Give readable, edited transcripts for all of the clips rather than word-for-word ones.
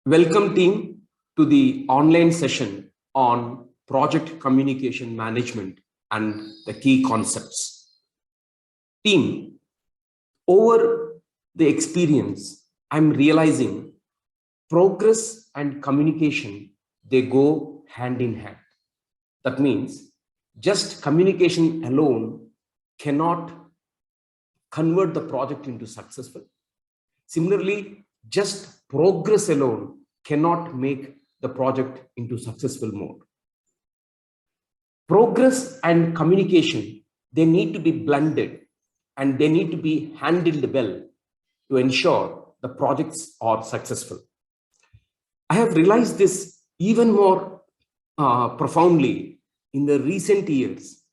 Welcome team to the online session on project communication management and the key concepts. Team, over the experience, I'm realizing progress and communication, they go hand in hand. That means just communication alone cannot convert the project into successful. Similarly, just progress alone cannot make the project into successful mode. Progress and communication, they need to be blended and they need to be handled well to ensure the projects are successful. I have realized this even more profoundly in the recent years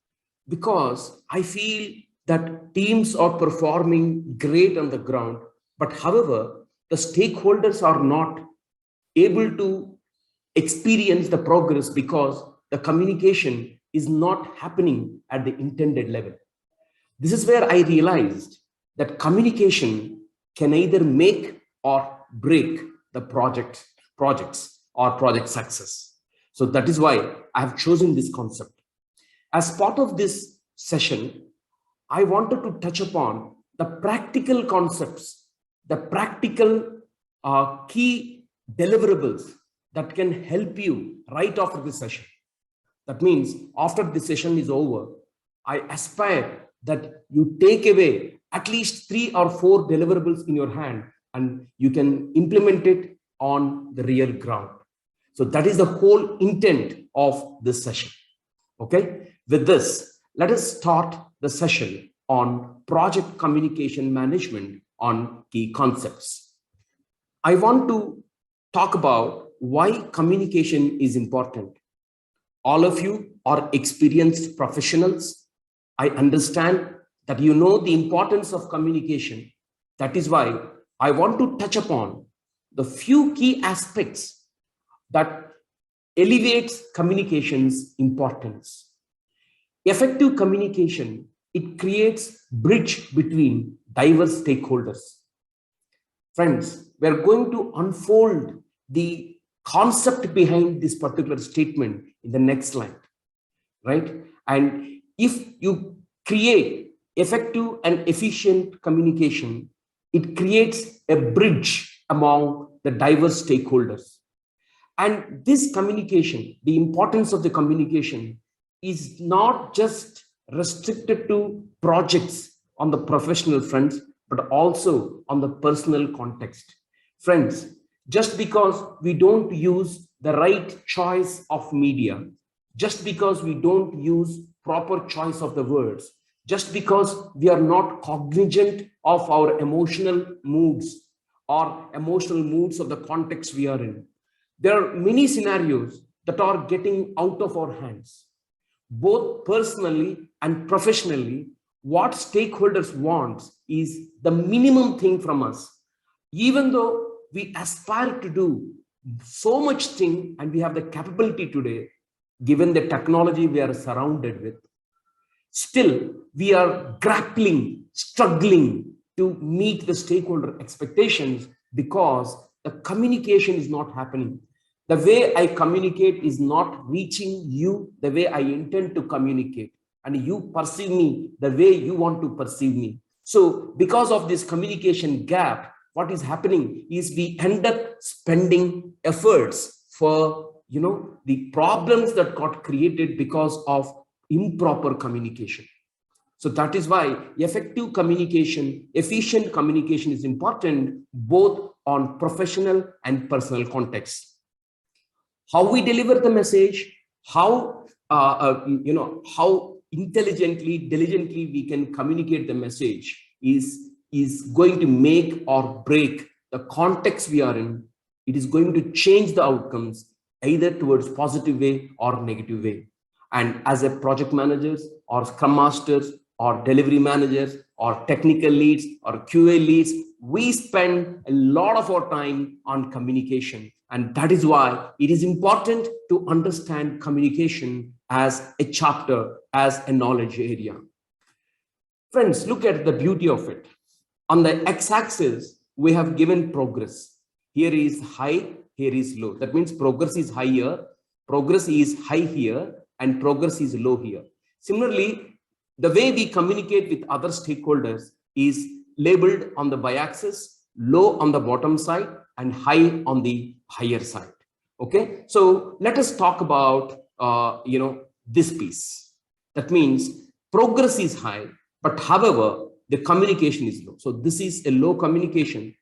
because I feel that teams are performing great on the ground, but however, the stakeholders are not able to experience the progress because the communication is not happening at the intended level. This is where I realized that communication can either make or break the projects or project success. So that is why I have chosen this concept. As part of this session, I wanted to touch upon the practical concepts, the practical key deliverables that can help you right after this session. That means after the session is over, I aspire that you take away at least 3 or 4 deliverables in your hand and you can implement it on the real ground. So that is the whole intent of this session. Okay, with this, let us start the session on project communication management on key concepts. I want to talk about why communication is important. All of you are experienced professionals. I understand that you know the importance of communication. That is why I want to touch upon the few key aspects that elevates communication's importance. Effective communication, it creates bridge between diverse stakeholders. Friends, we are going to unfold the concept behind this particular statement in the next slide, right? And if you create effective and efficient communication, it creates a bridge among the diverse stakeholders. And this communication, the importance of the communication is not just restricted to projects on the professional front, but also on the personal context. Friends, just because we don't use the right choice of media, just because we don't use proper choice of the words, just because we are not cognizant of our emotional moods or emotional moods of the context we are in, there are many scenarios that are getting out of our hands. Both personally and professionally, what stakeholders want is the minimum thing from us. Even though we aspire to do so much thing and we have the capability today, given the technology we are surrounded with, still we are grappling, struggling to meet the stakeholder expectations because the communication is not happening. The way I communicate is not reaching you the way I intend to communicate, and you perceive me the way you want to perceive me. So because of this communication gap, what is happening is we end up spending efforts for the problems that got created because of improper communication. So that is why effective communication, efficient communication is important both on professional and personal context. How we deliver the message, how how intelligently, diligently we can communicate the message is going to make or break the context we are in. It is going to change the outcomes either towards positive way or negative way. And as a project managers or scrum masters or delivery managers or technical leads or QA leads, we spend a lot of our time on communication. And that is why it is important to understand communication as a chapter, as a knowledge area. Friends, look at the beauty of it. On the x-axis, we have given progress. Here is high, here is low. That means progress is high here, progress is high here, and progress is low here. Similarly, the way we communicate with other stakeholders is labeled on the y-axis, low on the bottom side, and high on the higher side. Okay, so let us talk about this piece. That means progress is high, but however, the communication is low. So this is a low communication,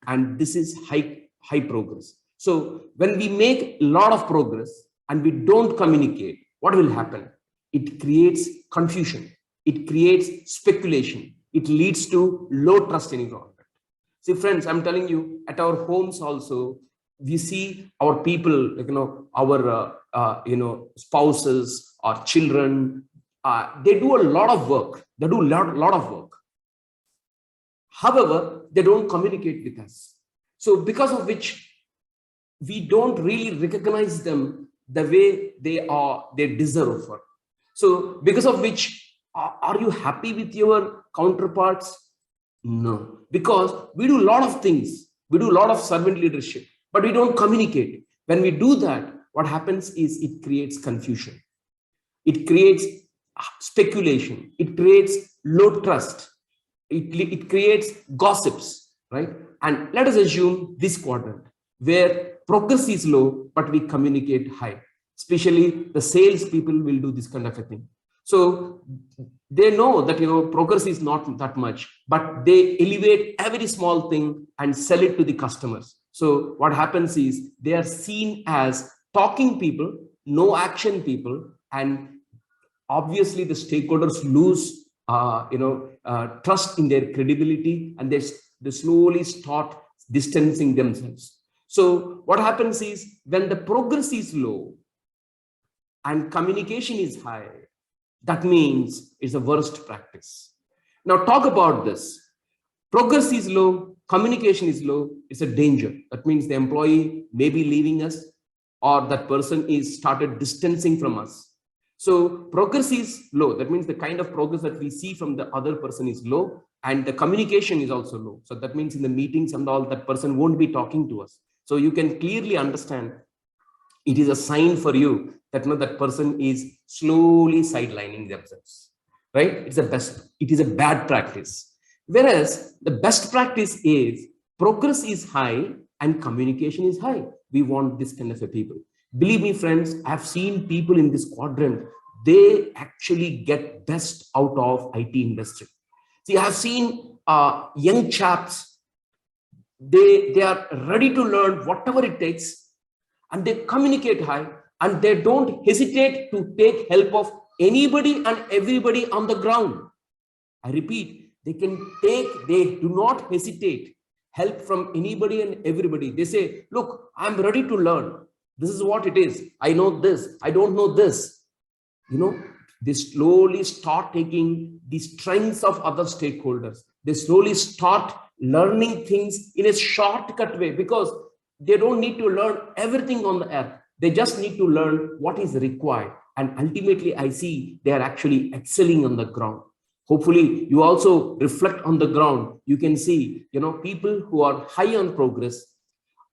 and this is high progress. So when we make a lot of progress and we don't communicate, what will happen? It creates confusion. It creates speculation. It leads to low trust environment. See, friends, I'm telling you, at our homes also, we see our people, our spouses, our children, they do a lot of work. They do a lot of work. However, they don't communicate with us. So because of which we don't really recognize them the way they deserve for. So because of which, are you happy with your counterparts? No, because we do a lot of things. We do a lot of servant leadership, but we don't communicate. When we do that, what happens is it creates confusion. It creates speculation. It creates low trust. It creates gossips, right? And let us assume this quadrant where progress is low, but we communicate high. Especially the sales people will do this kind of a thing. So they know that progress is not that much, but they elevate every small thing and sell it to the customers. So what happens is they are seen as talking people, no action people, and obviously the stakeholders lose trust in their credibility, and they slowly start distancing themselves. So what happens is when the progress is low and communication is high, that means it's a worst practice. Now talk about this. Progress is low, communication is low, it's a danger. That means the employee may be leaving us, or that person is started distancing from us. So progress is low. That means the kind of progress that we see from the other person is low, and the communication is also low. So that means in the meetings and all, that person won't be talking to us. So you can clearly understand it is a sign for you that that person is slowly sidelining themselves, right? It is a bad practice. Whereas the best practice is progress is high and communication is high. We want this kind of a people. Believe me, friends, I've seen people in this quadrant, they actually get best out of IT industry. See, I've seen young chaps, they are ready to learn whatever it takes, and they communicate high, and they don't hesitate to take help of anybody and everybody on the ground. I repeat, they do not hesitate help from anybody and everybody. They say, look, I'm ready to learn. This is what it is. I know this. I don't know this. They slowly start taking the strengths of other stakeholders. They slowly start learning things in a shortcut way, because they don't need to learn everything on the earth. They just need to learn what is required. And ultimately, I see they are actually excelling on the ground. Hopefully, you also reflect on the ground. You can see, people who are high on progress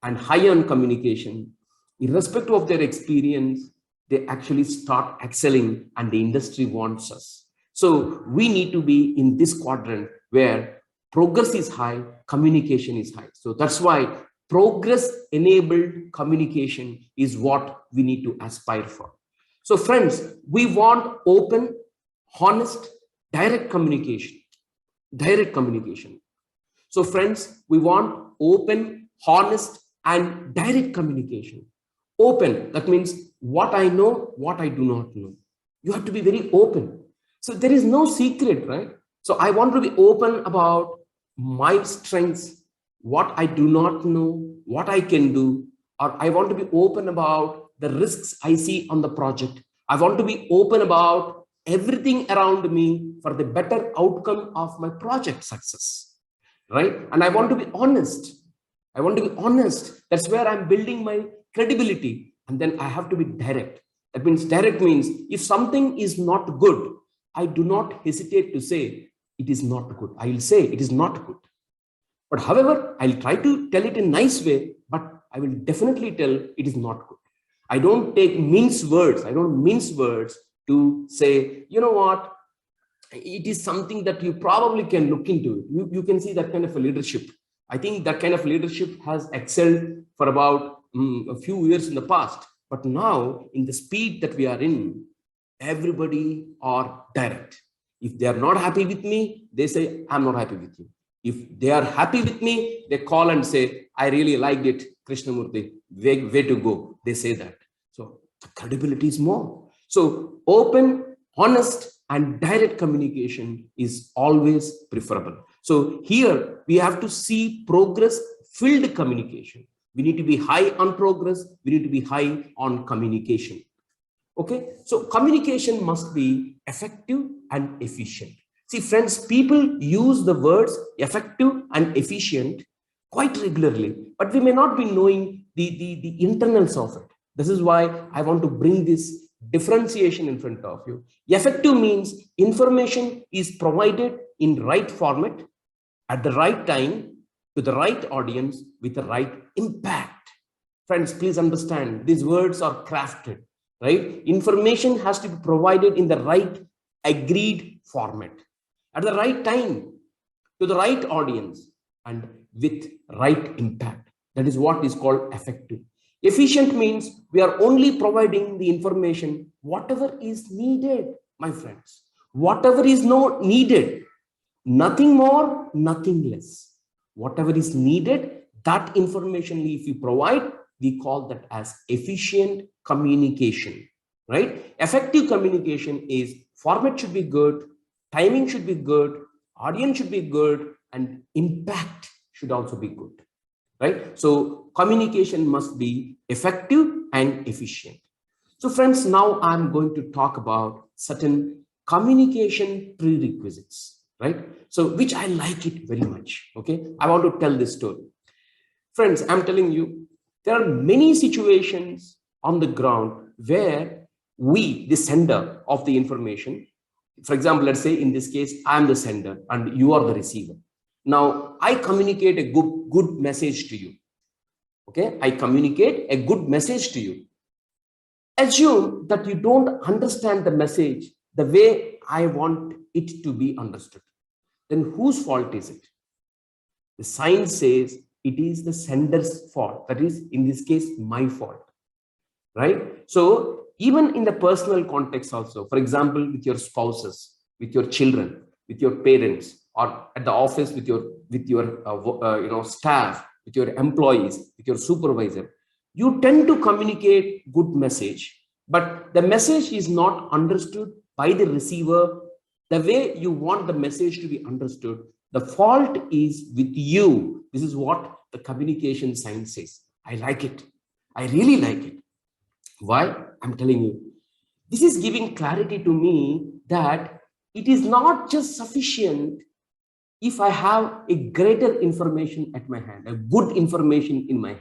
and high on communication, irrespective of their experience, they actually start excelling, and the industry wants us. So we need to be in this quadrant where progress is high, communication is high. So that's why progress-enabled communication is what we need to aspire for. So friends, we want open, honest, direct communication. Direct communication. So friends, we want open, honest, and direct communication. Open, that means what I know, what I do not know. You have to be very open. So there is no secret, right? So I want to be open about my strengths, what I do not know, what I can do, or I want to be open about the risks I see on the project. I want to be open about everything around me for the better outcome of my project success, right? And I want to be honest. I want to be honest. That's where I'm building my credibility. And then I have to be direct. That means direct means if something is not good, I do not hesitate to say it is not good. I will say it is not good. But however, I'll try to tell it in a nice way, but I will definitely tell it is not good. I don't take mince words. I don't mince words to say, you know what, it is something that you probably can look into. You can see that kind of a leadership. I think that kind of leadership has excelled for about a few years in the past. But now, in the speed that we are in, everybody are direct. If they are not happy with me, they say, I'm not happy with you. If they are happy with me, they call and say, I really liked it, Krishnamurti, way to go. They say that. So the credibility is more. So open, honest, and direct communication is always preferable. So here we have to see progress-filled communication. We need to be high on progress. We need to be high on communication. Okay, so communication must be effective and efficient. See, friends, people use the words effective and efficient quite regularly, but we may not be knowing the internals of it. This is why I want to bring this differentiation in front of you. Effective means information is provided in right format, at the right time, to the right audience, with the right impact. Friends, please understand, these words are crafted, right? Information has to be provided in the right agreed format, at the right time, to the right audience, and with right impact. That is what is called effective. Efficient means we are only providing the information, whatever is needed, my friends. Whatever is not needed, nothing more, nothing less. Whatever is needed, that information if you provide, we call that as efficient communication, right? Effective communication is format should be good, timing should be good, audience should be good, and impact should also be good, right? So communication must be effective and efficient. So friends, now I'm going to talk about certain communication prerequisites, right? So which I like it very much, okay? I want to tell this story. Friends, I'm telling you, there are many situations on the ground where we, the sender of the information, for example, let's say in this case, I'm the sender and you are the receiver. Now, I communicate a good message to you. Okay, I communicate a good message to you. Assume that you don't understand the message the way I want it to be understood. Then whose fault is it? The science says it is the sender's fault. That is, in this case, my fault, right? So even in the personal context also, for example, with your spouses, with your children, with your parents, or at the office with your staff, with your employees, with your supervisor, you tend to communicate good message, but the message is not understood by the receiver the way you want the message to be understood. The fault is with you. This is what the communication science says. I like it. I really like it. Why? I'm telling you. This is giving clarity to me that it is not just sufficient if I have a greater information at my hand, a good information in my hand.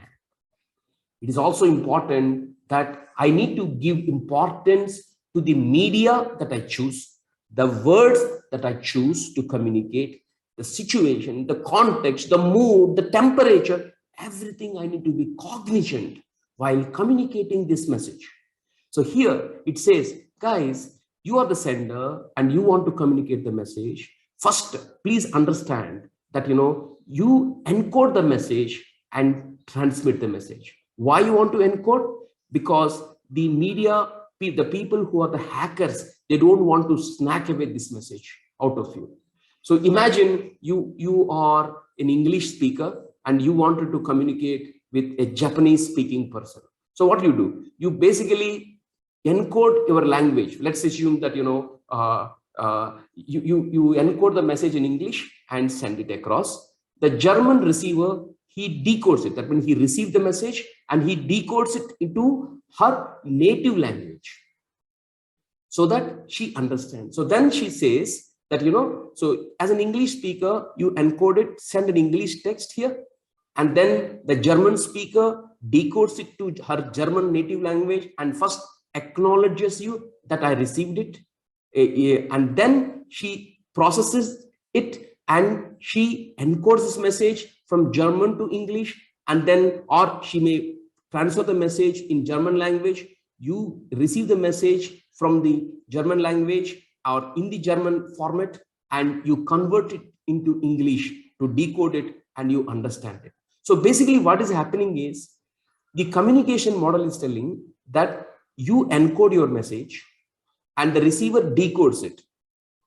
It is also important that I need to give importance to the media that I choose, the words that I choose to communicate, the situation, the context, the mood, the temperature, everything I need to be cognizant while communicating this message. So here it says, guys, you are the sender and you want to communicate the message. First, please understand that, you encode the message and transmit the message. Why you want to encode? Because the media, the people who are the hackers, they don't want to snack away this message out of you. So imagine you are an English speaker and you wanted to communicate with a Japanese speaking person. So what do? You basically encode your language. Let's assume that, you encode the message in English and send it across. The German receiver, he decodes it. That means he received the message and he decodes it into her native language so that she understands. So then she says that, so as an English speaker, you encode it, send an English text here, and then the German speaker decodes it to her German native language and first acknowledges you that I received it. And then she processes it and she encodes this message from German to English and then, or she may transfer the message in German language. You receive the message from the German language or in the German format, and you convert it into English to decode it, and you understand it. So basically what is happening is the communication model is telling that you encode your message and the receiver decodes it.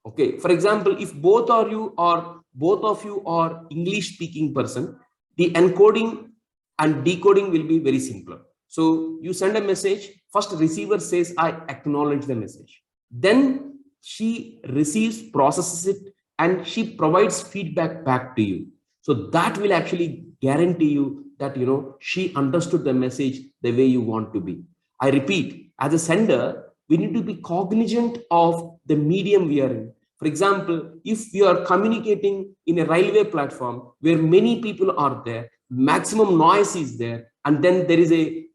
Okay, for example, if both of you are English speaking person, the encoding and decoding will be very simpler. So you send a message, first receiver says, I acknowledge the message. Then she receives, processes it, and she provides feedback back to you. So that will actually guarantee you that, she understood the message the way you want to be. I repeat, as a sender, we need to be cognizant of the medium we are in. For example, if we are communicating in a railway platform where many people are there, maximum noise is there, and then there is a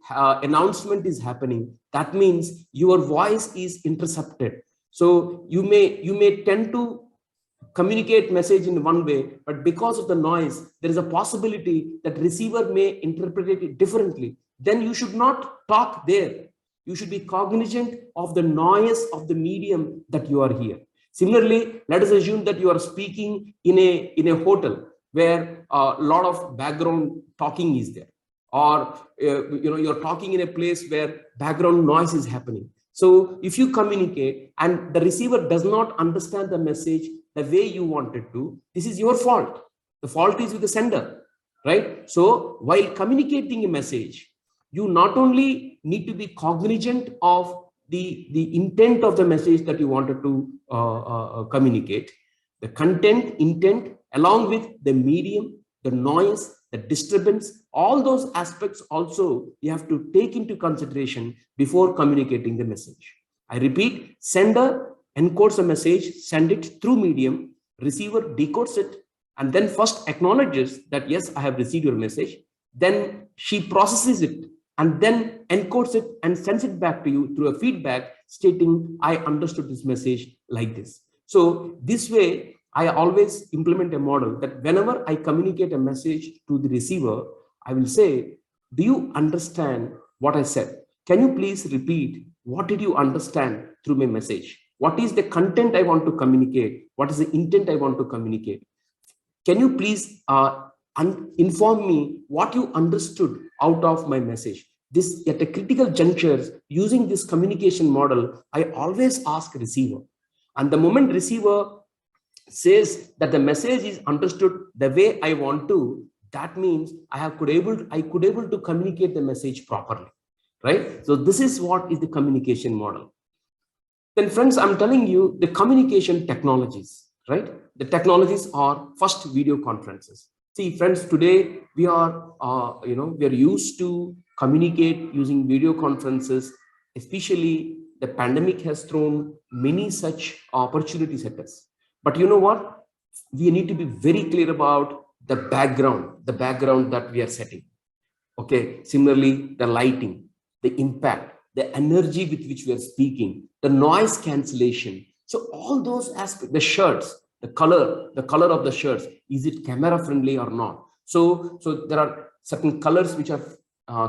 announcement is happening, that means your voice is intercepted. So you may tend to communicate message in one way, but because of the noise, there is a possibility that receiver may interpret it differently. Then you should not talk there. You should be cognizant of the noise of the medium that you are here. Similarly, let us assume that you are speaking in a hotel where a lot of background talking is there, or you're talking in a place where background noise is happening. So if you communicate and the receiver does not understand the message the way you wanted to, this is your fault. The fault is with the sender, right? So while communicating a message, you not only need to be cognizant of the intent of the message that you wanted to communicate, the content, intent, along with the medium, the noise, the disturbance, all those aspects also you have to take into consideration before communicating the message. I repeat, sender encodes a message, send it through medium, receiver decodes it, and then first acknowledges that, yes, I have received your message. Then she processes it and then encodes it and sends it back to you through a feedback stating, I understood this message like this. So this way, I always implement a model that whenever I communicate a message to the receiver, I will say, do you understand what I said? Can you please repeat, what did you understand through my message? What is the content I want to communicate? What is the intent I want to communicate? Can you please inform me what you understood out of my message? This, at a critical junctures, using this communication model, I always ask receiver. And the moment receiver says that the message is understood the way I want to, that means I could able to communicate the message properly, right? So this is what is the communication model. Then friends, I'm telling you the communication technologies, right? The technologies are first video conferences. See friends, today we are, we are used to communicate using video conferences. Especially the pandemic has thrown many such opportunities at us. But you know what? We need to be very clear about the background that we are setting. Okay. Similarly, the lighting, the impact, the energy with which we are speaking, the noise cancellation. So all those aspects, the shirts, the color of the shirts, is it camera friendly or not? So there are certain colors which are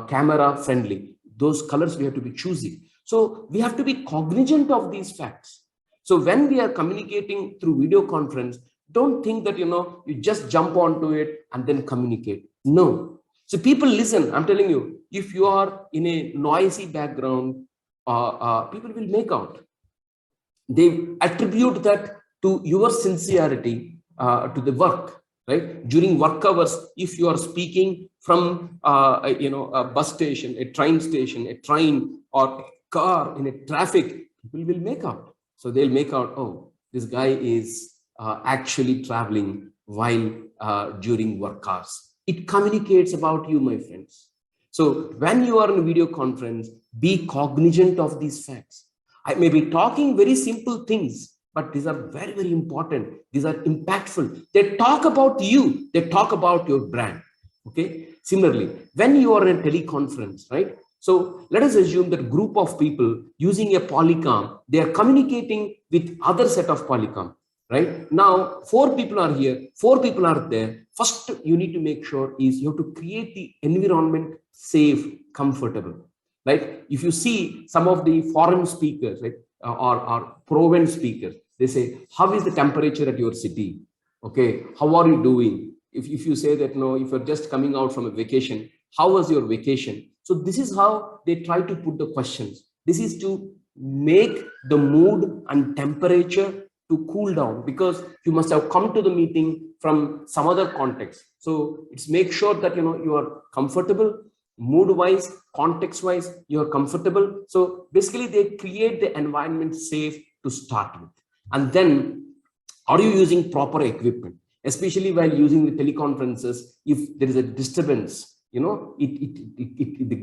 camera friendly. Those colors we have to be choosy. So we have to be cognizant of these facts. So when we are communicating through video conference, don't think that, you just jump onto it and then communicate. No. So people listen. I'm telling you, if you are in a noisy background, people will make out. They attribute that to your sincerity, to the work, right? During work hours, if you are speaking from, a bus station, a train station, a train or a car in a traffic, people will make out. So they'll make out, oh, this guy is actually traveling while during work hours. It communicates about you, my friends. So when you are in a video conference, be cognizant of these facts. I may be talking very simple things, but these are very, very important. These are impactful. They talk about you. They talk about your brand. Okay. Similarly, when you are in a teleconference, right? So let us assume that a group of people using a polycom, they are communicating with other set of polycom. right? Now, 4 people are here, 4 people are there. First, you need to make sure is you have to create the environment safe, comfortable, right? If you see some of the foreign speakers, right, or Proven speakers, they say, how is the temperature at your city? Okay, how are you doing? If you say that, no, if you're just coming out from a vacation, how was your vacation? So this is how they try to put the questions. This is to make the mood and temperature to cool down, because you must have come to the meeting from some other context. So it's make sure that you are comfortable, mood wise, context wise, you are comfortable. So basically they create the environment safe to start with. And then, are you using proper equipment, especially while using the teleconferences? If there is a disturbance, the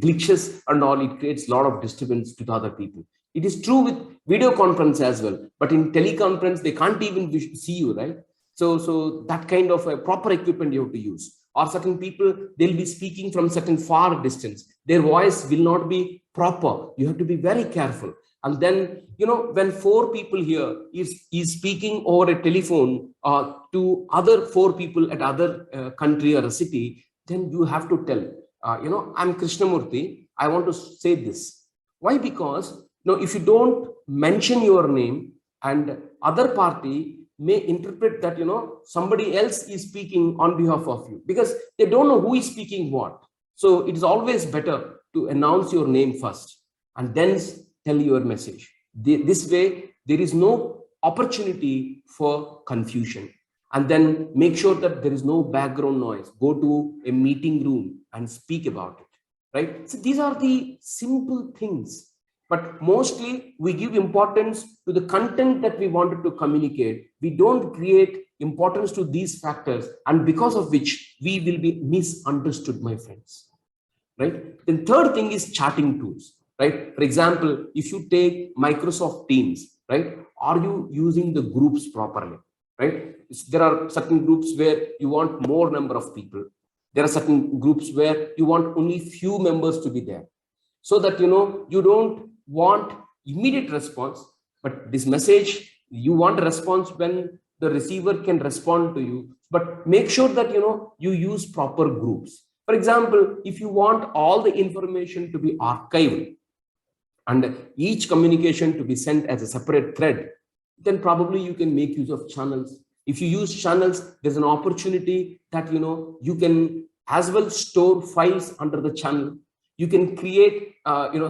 glitches and all, it creates a lot of disturbance to the other people. It is true with video conference as well, but in teleconference they can't even see you, right? So that kind of a proper equipment you have to use. Or certain people, they'll be speaking from certain far distance, their voice will not be proper, you have to be very careful. And then, when 4 people here is speaking over a telephone to other 4 people at other country or a city, then you have to tell, I'm Krishnamurthy, I want to say this. Why? Because if you don't mention your name, and other party may interpret that, somebody else is speaking on behalf of you, because they don't know who is speaking what. So it is always better to announce your name first and then tell your message. This way, there is no opportunity for confusion. And then make sure that there is no background noise. Go to a meeting room and speak about it, right? So these are the simple things. But mostly we give importance to the content that we wanted to communicate. We don't create importance to these factors, and because of which we will be misunderstood, my friends, right? Then third thing is chatting tools, right? For example, if you take Microsoft Teams, right? Are you using the groups properly, right? There are certain groups where you want more number of people. There are certain groups where you want only few members to be there, so that you don't want immediate response, but this message, you want a response when the receiver can respond to you. But make sure that you use proper groups. For example, if you want all the information to be archived and each communication to be sent as a separate thread, then probably you can make use of channels. If you use channels, there's an opportunity that you can as well store files under the channel. You can create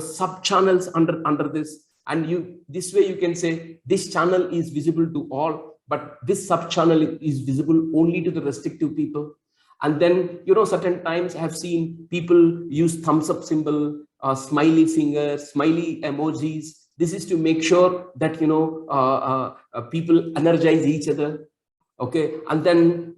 sub channels under this, and this way you can say this channel is visible to all, but this sub channel is visible only to the restrictive people. And then certain times I have seen people use thumbs up symbol, smiley finger, smiley emojis. This is to make sure that people energize each other. Okay, and then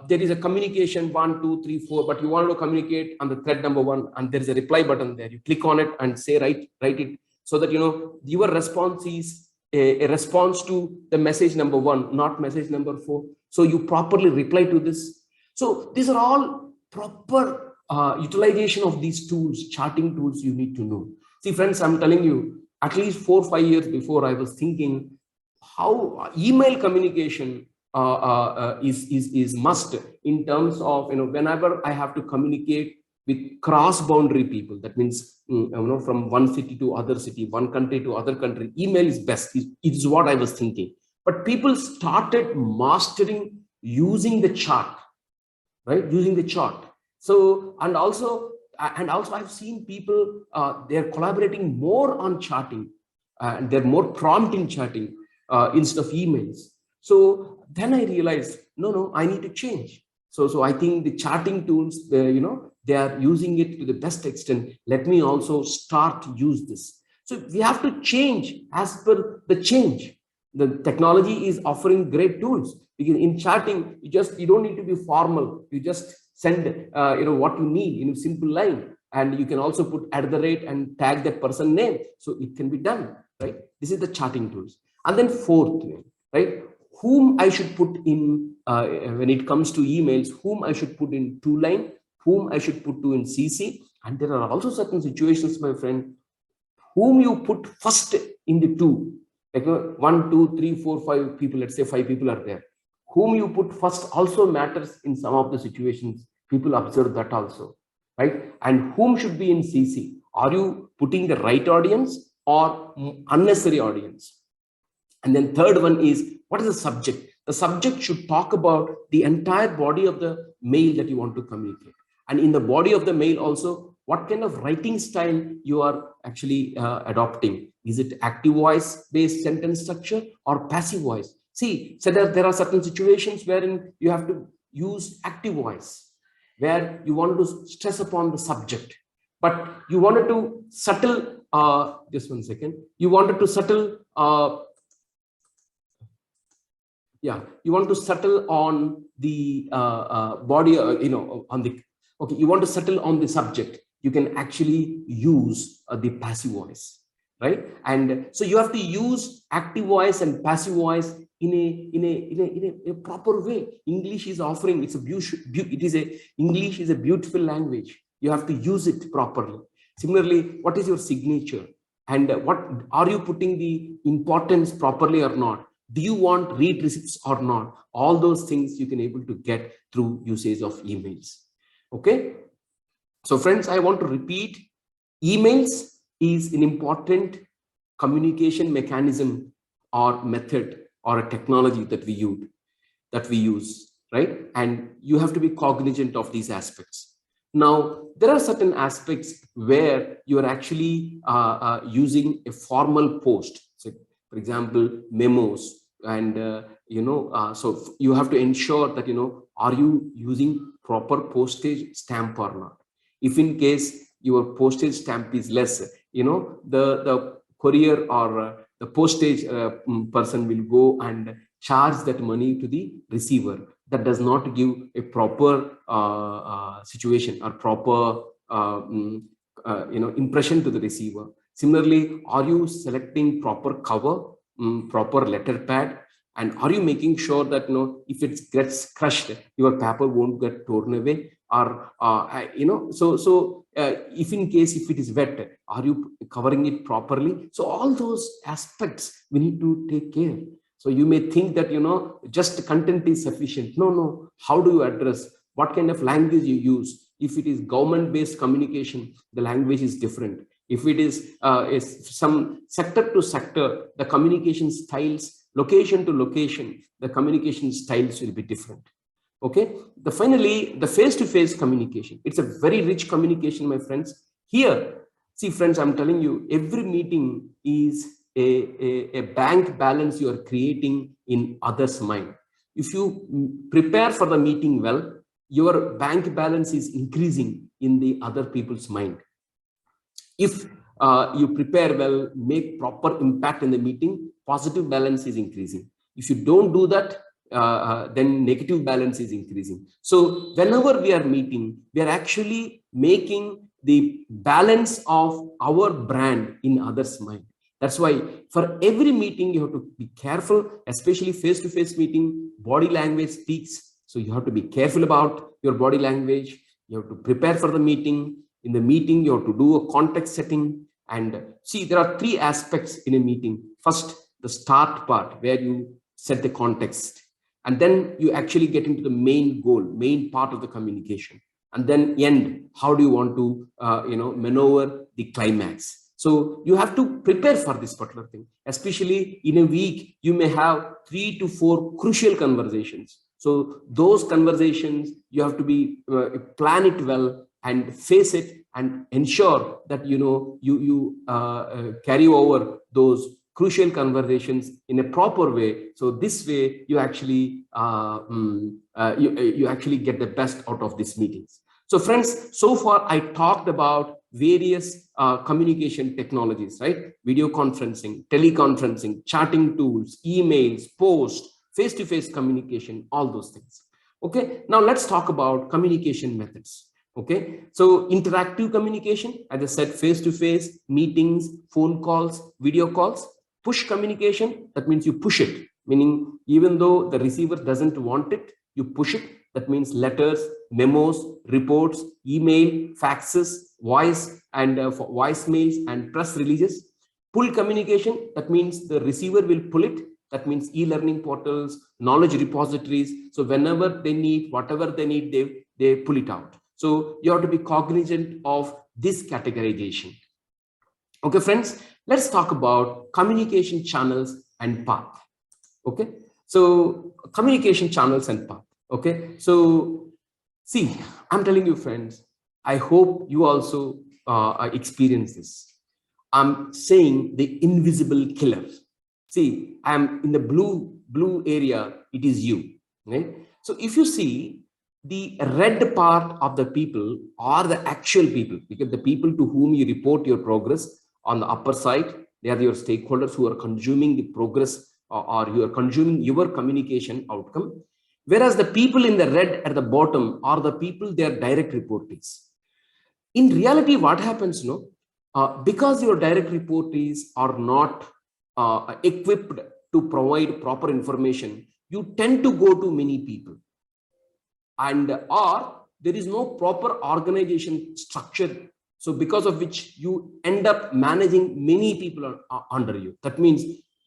there is a communication 1, 2, 3, 4, but you want to communicate on the thread number 1, and there is a reply button there. You click on it and say write it, so that your response is a response to the message number 1, not message number 4. So you properly reply to this. So these are all proper utilization of these tools, charting tools you need to know. See, friends, I'm telling you, at least 4 or 5 years before, I was thinking how email communication is must in terms of whenever I have to communicate with cross-boundary people. That means from one city to other city, one country to other country, email is best. It is what I was thinking. But people started mastering using the chart, right? Using the chart. So and also I've seen people they're collaborating more on charting, and they're more prompt in chatting instead of emails. So then I realized, no, I need to change. So I think the charting tools, they are using it to the best extent. Let me also start to use this. So we have to change as per the change. The technology is offering great tools, because in chatting, you don't need to be formal. You just send what you need in a simple line, and you can also put @ and tag that person name. So it can be done, right? This is the charting tools. And then fourth, right? Whom I should put in when it comes to emails, whom I should put in 2-line, whom I should put to in CC. And there are also certain situations, my friend, whom you put first in the 2, Like 1, 2, 3, 4, 5 people, let's say 5 people are there. Whom you put first also matters in some of the situations. People observe that also, right? And whom should be in CC? Are you putting the right audience or unnecessary audience? And then third one is, what is the subject? The subject should talk about the entire body of the mail that you want to communicate. And in the body of the mail also, what kind of writing style you are actually adopting. Is it active voice based sentence structure or passive voice? See, so there are certain situations wherein you have to use active voice, where you want to stress upon the subject, but you wanted to settle, just one second, you wanted to settle, yeah, you want to settle on the body, on the, okay, you want to settle on the subject, you can actually use the passive voice, right? And so you have to use active voice and passive voice in a proper way. English is offering, it's a English is a beautiful language. You have to use it properly. Similarly, what is your signature, and what are you putting the importance properly or not? Do you want read receipts or not? All those things you can able to get through usage of emails. Okay, so friends, I want to repeat, emails is an important communication mechanism or method or a technology that we use, right? And you have to be cognizant of these aspects. Now, there are certain aspects where you are actually using a formal post. So, for example, memos, and so you have to ensure that, are you using proper postage stamp or not? If in case your postage stamp is less, the courier or the postage person will go and charge that money to the receiver. That does not give a proper situation or proper impression to the receiver. Similarly, are you selecting proper cover, proper letter pad, and are you making sure that if it gets crushed, your paper won't get torn away? Or if in case if it is wet, are you covering it properly? So all those aspects we need to take care. So you may think that just content is sufficient. No. How do you address? What kind of language you use? If it is government-based communication, the language is different. If it is some sector to sector, the communication styles, location to location, the communication styles will be different. Okay. Finally, the face-to-face communication. It's a very rich communication, my friends. Here, see, friends, I'm telling you, every meeting is a bank balance you are creating in others' mind. If you prepare for the meeting well, your bank balance is increasing in the other people's mind. If you prepare well, make proper impact in the meeting, positive balance is increasing. If you don't do that, then negative balance is increasing. So whenever we are meeting, we are actually making the balance of our brand in others' mind. That's why for every meeting, you have to be careful, especially face-to-face meeting, body language speaks. So you have to be careful about your body language. You have to prepare for the meeting. In the meeting, you have to do a context setting. And see, there are 3 aspects in a meeting. First, the start part, where you set the context. And then you actually get into the main goal, main part of the communication. And then end, how do you want to, maneuver the climax? So you have to prepare for this particular thing. Especially in a week, you may have 3 to 4 crucial conversations. So those conversations, you have to be plan it well and face it and ensure that you carry over those crucial conversations in a proper way. So this way you actually you actually get the best out of these meetings. So friends, so far I talked about various communication technologies, right? Video conferencing, teleconferencing, chatting tools, emails, post, face-to-face communication, all those things. Okay, now let's talk about communication methods. Okay, so interactive communication, as I said, face-to-face meetings, phone calls, video calls. Push communication, that means you push it, meaning even though the receiver doesn't want it, you push it. That means letters, memos, reports, email, faxes, voice and voicemails and press releases. Pull communication, that means the receiver will pull it. That means e-learning portals, knowledge repositories. So whenever they need, whatever they need, they pull it out. So you have to be cognizant of this categorization. Okay, friends, let's talk about communication channels and path. Okay, so communication channels and path. Okay, so see, I'm telling you, friends, I hope you also experience this. I'm saying the invisible killer. See, I'm in the blue area, it is you, right? So if you see, the red part of the people are the actual people, because the people to whom you report your progress on the upper side, they are your stakeholders who are consuming the progress, or you are consuming your communication outcome. Whereas the people in the red at the bottom are the people, they are direct reportees. In reality, what happens, because your direct reportees are not equipped to provide proper information, you tend to go to many people, and or there is no proper organization structure. So because of which you end up managing many people under you. That means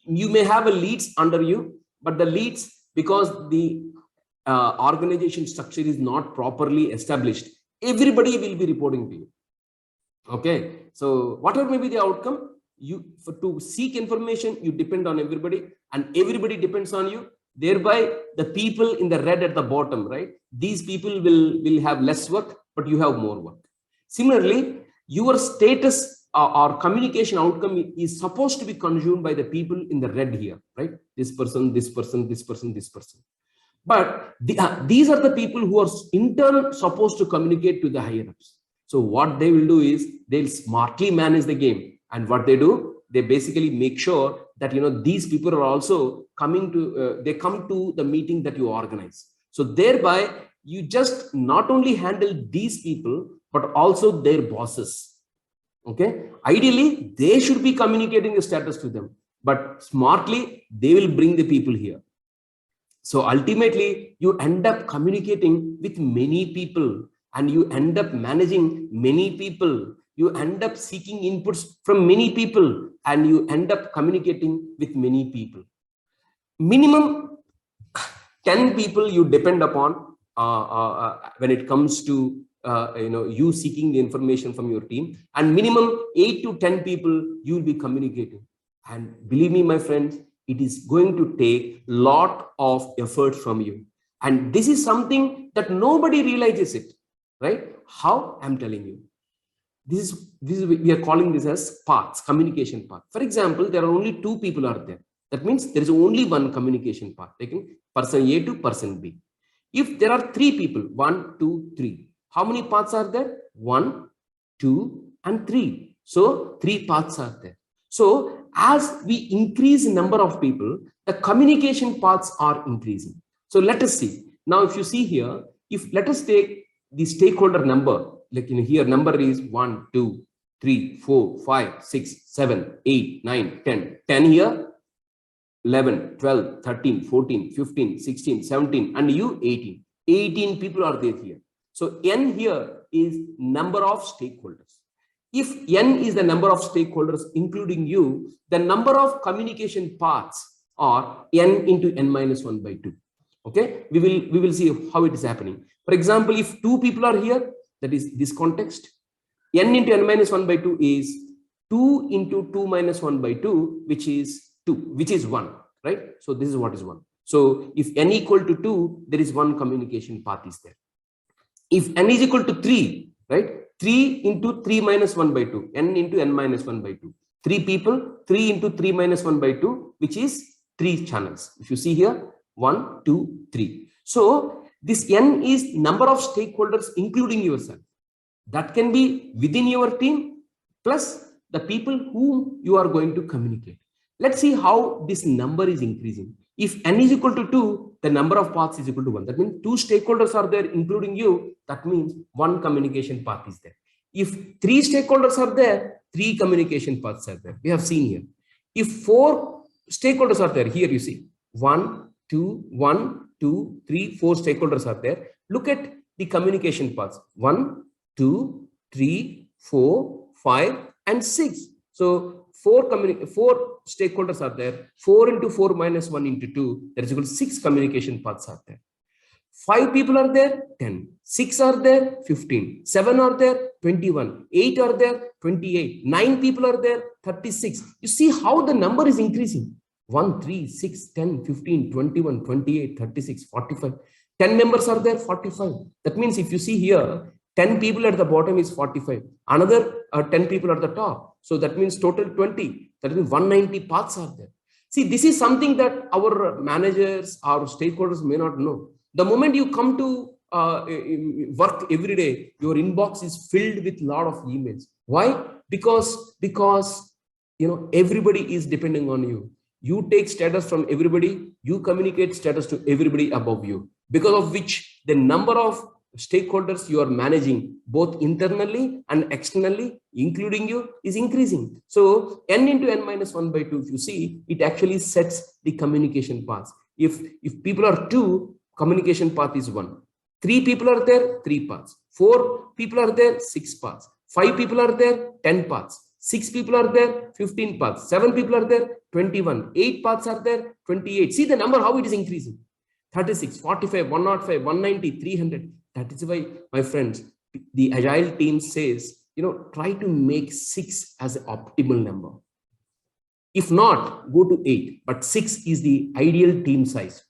you may have a leads under you, but the leads, because the organization structure is not properly established, everybody will be reporting to you. Okay, so whatever may be the outcome, to seek information, you depend on everybody, and everybody depends on you. Thereby, the people in the red at the bottom, right? These people will have less work, but you have more work. Similarly, your status or communication outcome is supposed to be consumed by the people in the red here, right? This person, this person, this person, this person. But these are the people who are in turn supposed to communicate to the higher ups. So what they will do is they'll smartly manage the game, and what they do, they basically make sure that these people are also coming to they come to the meeting that you organize. So thereby you just not only handle these people but also their bosses. Okay, ideally they should be communicating the status to them, but smartly they will bring the people here. So ultimately you end up communicating with many people, and you end up managing many people. You end up seeking inputs from many people, and you end up communicating with many people. Minimum 10 people you depend upon when it comes to you seeking the information from your team, and minimum 8 to 10 people you will be communicating. And believe me, my friends, it is going to take a lot of effort from you, and this is something that nobody realizes it, right? How? I'm telling you, this is we are calling this as paths, communication path. For example, there are only two people are there. That means there is only one communication path, taking person A to person B. If there are three people, 1, 2, 3, how many paths are there? 1, 2, and 3. So 3 paths are there. So as we increase the number of people, the communication paths are increasing. So let us see. Now, if you see here, if let us take the stakeholder number, like here number is 1, 2, 3, 4, 5, 6, 7, 8, 9, 10. 10 here, 11, 12, 13, 14, 15, 16, 17, and you 18. 18 people are there here. So N here is number of stakeholders. If N is the number of stakeholders, including you, the number of communication paths are N into N minus 1 by 2. Okay, we will see how it is happening. For example, if 2 people are here, that is this context, N into N minus 1 by 2 is 2 into 2 minus 1 by 2, which is 2, which is 1, right? So this is what is 1. So if N equal to 2, there is one communication path is there. If N is equal to 3, right? 3 into 3 minus 1 by 2, N into N minus 1 by 2. 3 people, 3 into 3 minus 1 by 2, which is 3 channels. If you see here, 1, 2, 3. So this N is number of stakeholders, including yourself. That can be within your team, plus the people whom you are going to communicate. Let's see how this number is increasing. If N is equal to 2, the number of paths is equal to 1. That means 2 stakeholders are there, including you. That means 1 communication path is there. If 3 stakeholders are there, 3 communication paths are there. We have seen here. If 4 stakeholders are there, here you see 1, 2, 1, 2, 3, 4 stakeholders are there. Look at the communication paths. 1, 2, 3, 4, 5, and 6. So four stakeholders are there. 4 into 4 minus 1 into 2, that is equal to 6 communication paths are there. 5 people are there, 10. 6 are there, 15. 7 are there, 21. 8 are there, 28. 9 people are there, 36. You see how the number is increasing. 1, 3, 6, 10, 15, 21, 28, 36, 45. 10 members are there, 45. That means if you see here, 10 people at the bottom is 45. Another 10 people at the top. So that means total 20. That means 190 paths are there. See, this is something that our managers, our stakeholders may not know. The moment you come to work every day, your inbox is filled with a lot of emails. Why? Because everybody is depending on you. You take status from everybody, you communicate status to everybody above you, because of which the number of stakeholders you are managing, both internally and externally, including you, is increasing. So n into n minus 1 by 2, if you see, it actually sets the communication paths. If people are 2, communication path is 1. 3 people are there, 3 paths. 4 people are there, 6 paths. 5 people are there, 10 paths. 6 people are there, 15 paths. 7 people are there, 21. 8 paths are there, 28. See the number, how it is increasing. 36, 45, 105, 190, 300. That is why, my friends, the agile team says, try to make 6 as an optimal number. If not, go to 8, but 6 is the ideal team size.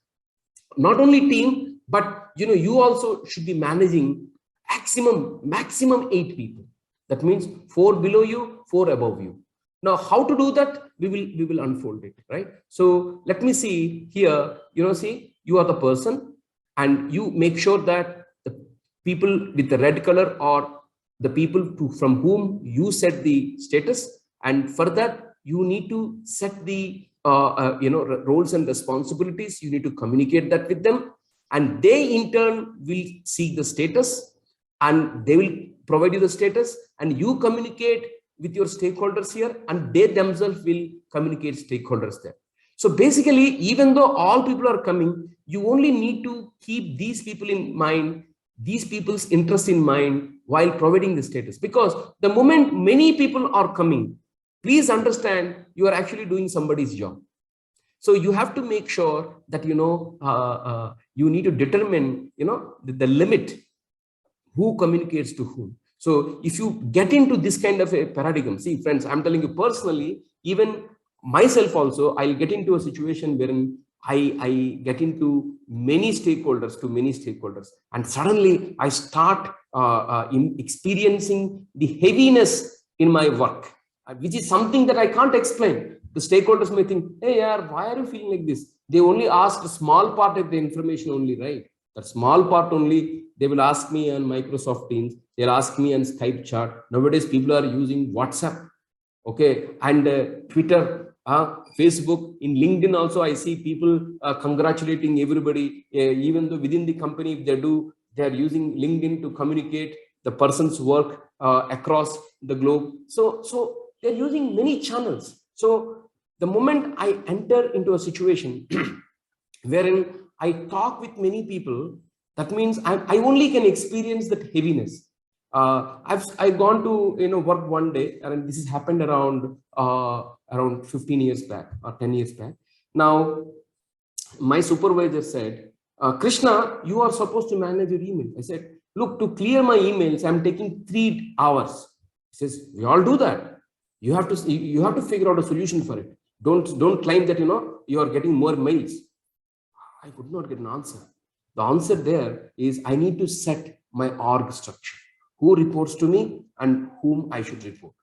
Not only team, but you also should be managing maximum 8 people. That means 4 below you, 4 above you. Now, how to do that? We will unfold it, right? So let me see here. See, you are the person, and you make sure that the people with the red color are the people from whom you set the status, and for that you need to set the roles and responsibilities. You need to communicate that with them, and they in turn will seek the status, and they will provide you the status, and you communicate with your stakeholders here, and they themselves will communicate stakeholders there. So basically, even though all people are coming, you only need to keep these people in mind, these people's interest in mind while providing the status. Because the moment many people are coming, please understand, you are actually doing somebody's job. So you have to make sure that, you need to determine, the limit, who communicates to whom. So if you get into this kind of a paradigm, see friends, I'm telling you personally, even myself also, I'll get into a situation wherein I get into many stakeholders, and suddenly I start experiencing the heaviness in my work, which is something that I can't explain. The stakeholders may think, hey, yaar, why are you feeling like this? They only asked a small part of the information only, right? That small part only, they will ask me on Microsoft Teams, they'll ask me on Skype chat. Nowadays, people are using WhatsApp, okay, and Twitter, Facebook. In LinkedIn also, I see people congratulating everybody, even though within the company, if they are using LinkedIn to communicate the person's work across the globe. So they're using many channels. So the moment I enter into a situation wherein I talk with many people, that means I only can experience that heaviness. I've gone to work one day, and this has happened around 15 years back or 10 years back. Now, my supervisor said, Krishna, you are supposed to manage your email. I said, look, to clear my emails, I'm taking 3 hours. He says, we all do that. You have to figure out a solution for it. Don't claim that you are getting more mails. I could not get an answer. The answer there is, I need to set my org structure. Who reports to me and whom I should report.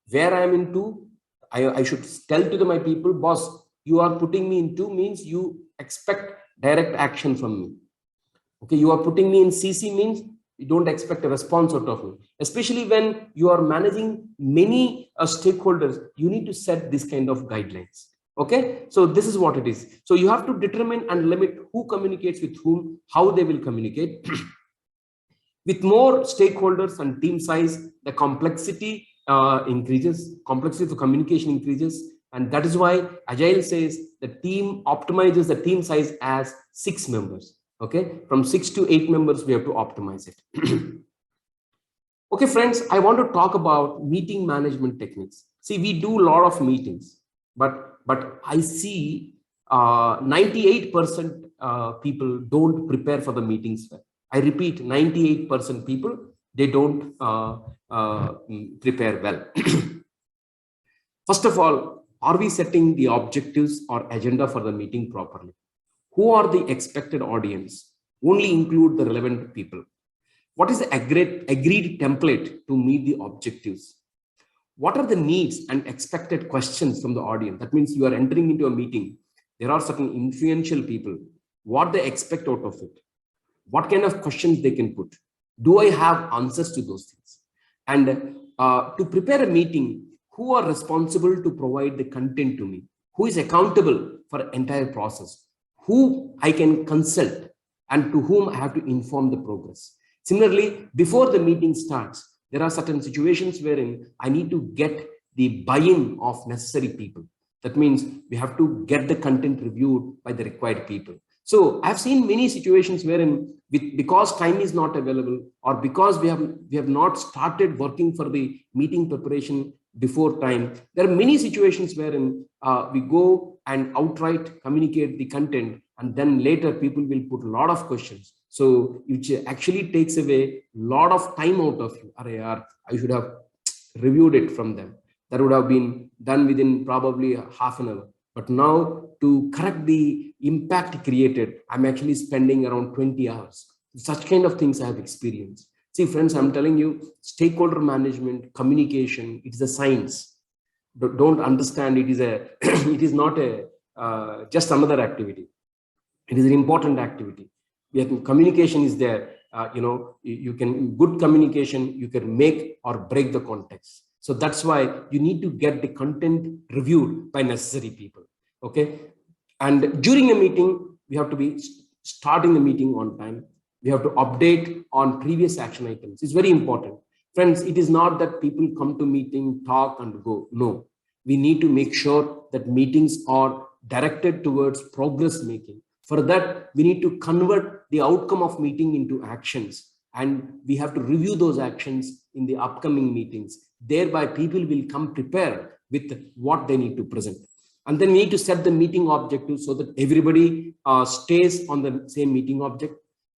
Where I am in 2, I should tell to my people, boss, you are putting me in 2 means you expect direct action from me. Okay, you are putting me in CC means you don't expect a response out of me. Especially when you are managing many stakeholders, you need to set this kind of guidelines. Okay, so this is what it is. So you have to determine and limit who communicates with whom, how they will communicate. With more stakeholders and team size, the complexity increases, complexity of communication increases. And that is why Agile says the team optimizes the team size as 6 members. Okay, from 6 to 8 members, we have to optimize it. Okay, friends, I want to talk about meeting management techniques. See, we do a lot of meetings, but I see 98% people don't prepare for the meetings well. I repeat, 98% people, they don't prepare well. First of all, are we setting the objectives or agenda for the meeting properly? Who are the expected audience? Only include the relevant people. What is the agreed template to meet the objectives? What are the needs and expected questions from the audience? That means you are entering into a meeting. There are certain influential people. What they expect out of it? What kind of questions they can put? Do I have answers to those things? And to prepare a meeting, who are responsible to provide the content to me? Who is accountable for the entire process? Who I can consult and to whom I have to inform the progress? Similarly, before the meeting starts, there are certain situations wherein I need to get the buy-in of necessary people. That means we have to get the content reviewed by the required people. So I've seen many situations wherein because time is not available or because we have not started working for the meeting preparation before time, there are many situations wherein we go and outright communicate the content, and then later people will put a lot of questions. So which actually takes away a lot of time out of you. I should have reviewed it from them. That would have been done within probably half an hour. But now to correct the impact created, I'm actually spending around 20 hours. Such kind of things I have experienced. See, friends, I'm telling you, stakeholder management, communication, it's a science. Don't understand it is a, it is not a just another activity. It is an important activity. Communication is there. You can, good communication, you can make or break the context. So that's why you need to get the content reviewed by necessary people. Okay. And during a meeting, we have to be starting the meeting on time. We have to update on previous action items. It's very important. Friends, it is not that people come to meeting, talk and go. No, we need to make sure that meetings are directed towards progress making. For that, we need to convert the outcome of meeting into actions, and we have to review those actions in the upcoming meetings. Thereby, people will come prepared with what they need to present. And then we need to set the meeting objectives so that everybody stays on the same meeting object.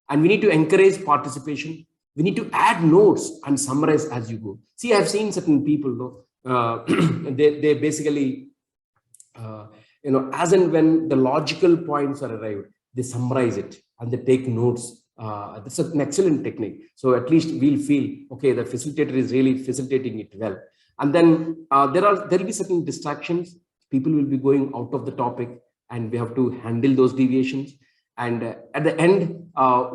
And we need to encourage participation. We need to add notes and summarize as you go. See, I've seen certain people, they basically, as and when the logical points are arrived, they summarize it and they take notes. That's an excellent technique. So at least we'll feel, okay, the facilitator is really facilitating it well. And then there'll be certain distractions. People will be going out of the topic and we have to handle those deviations. And at the end,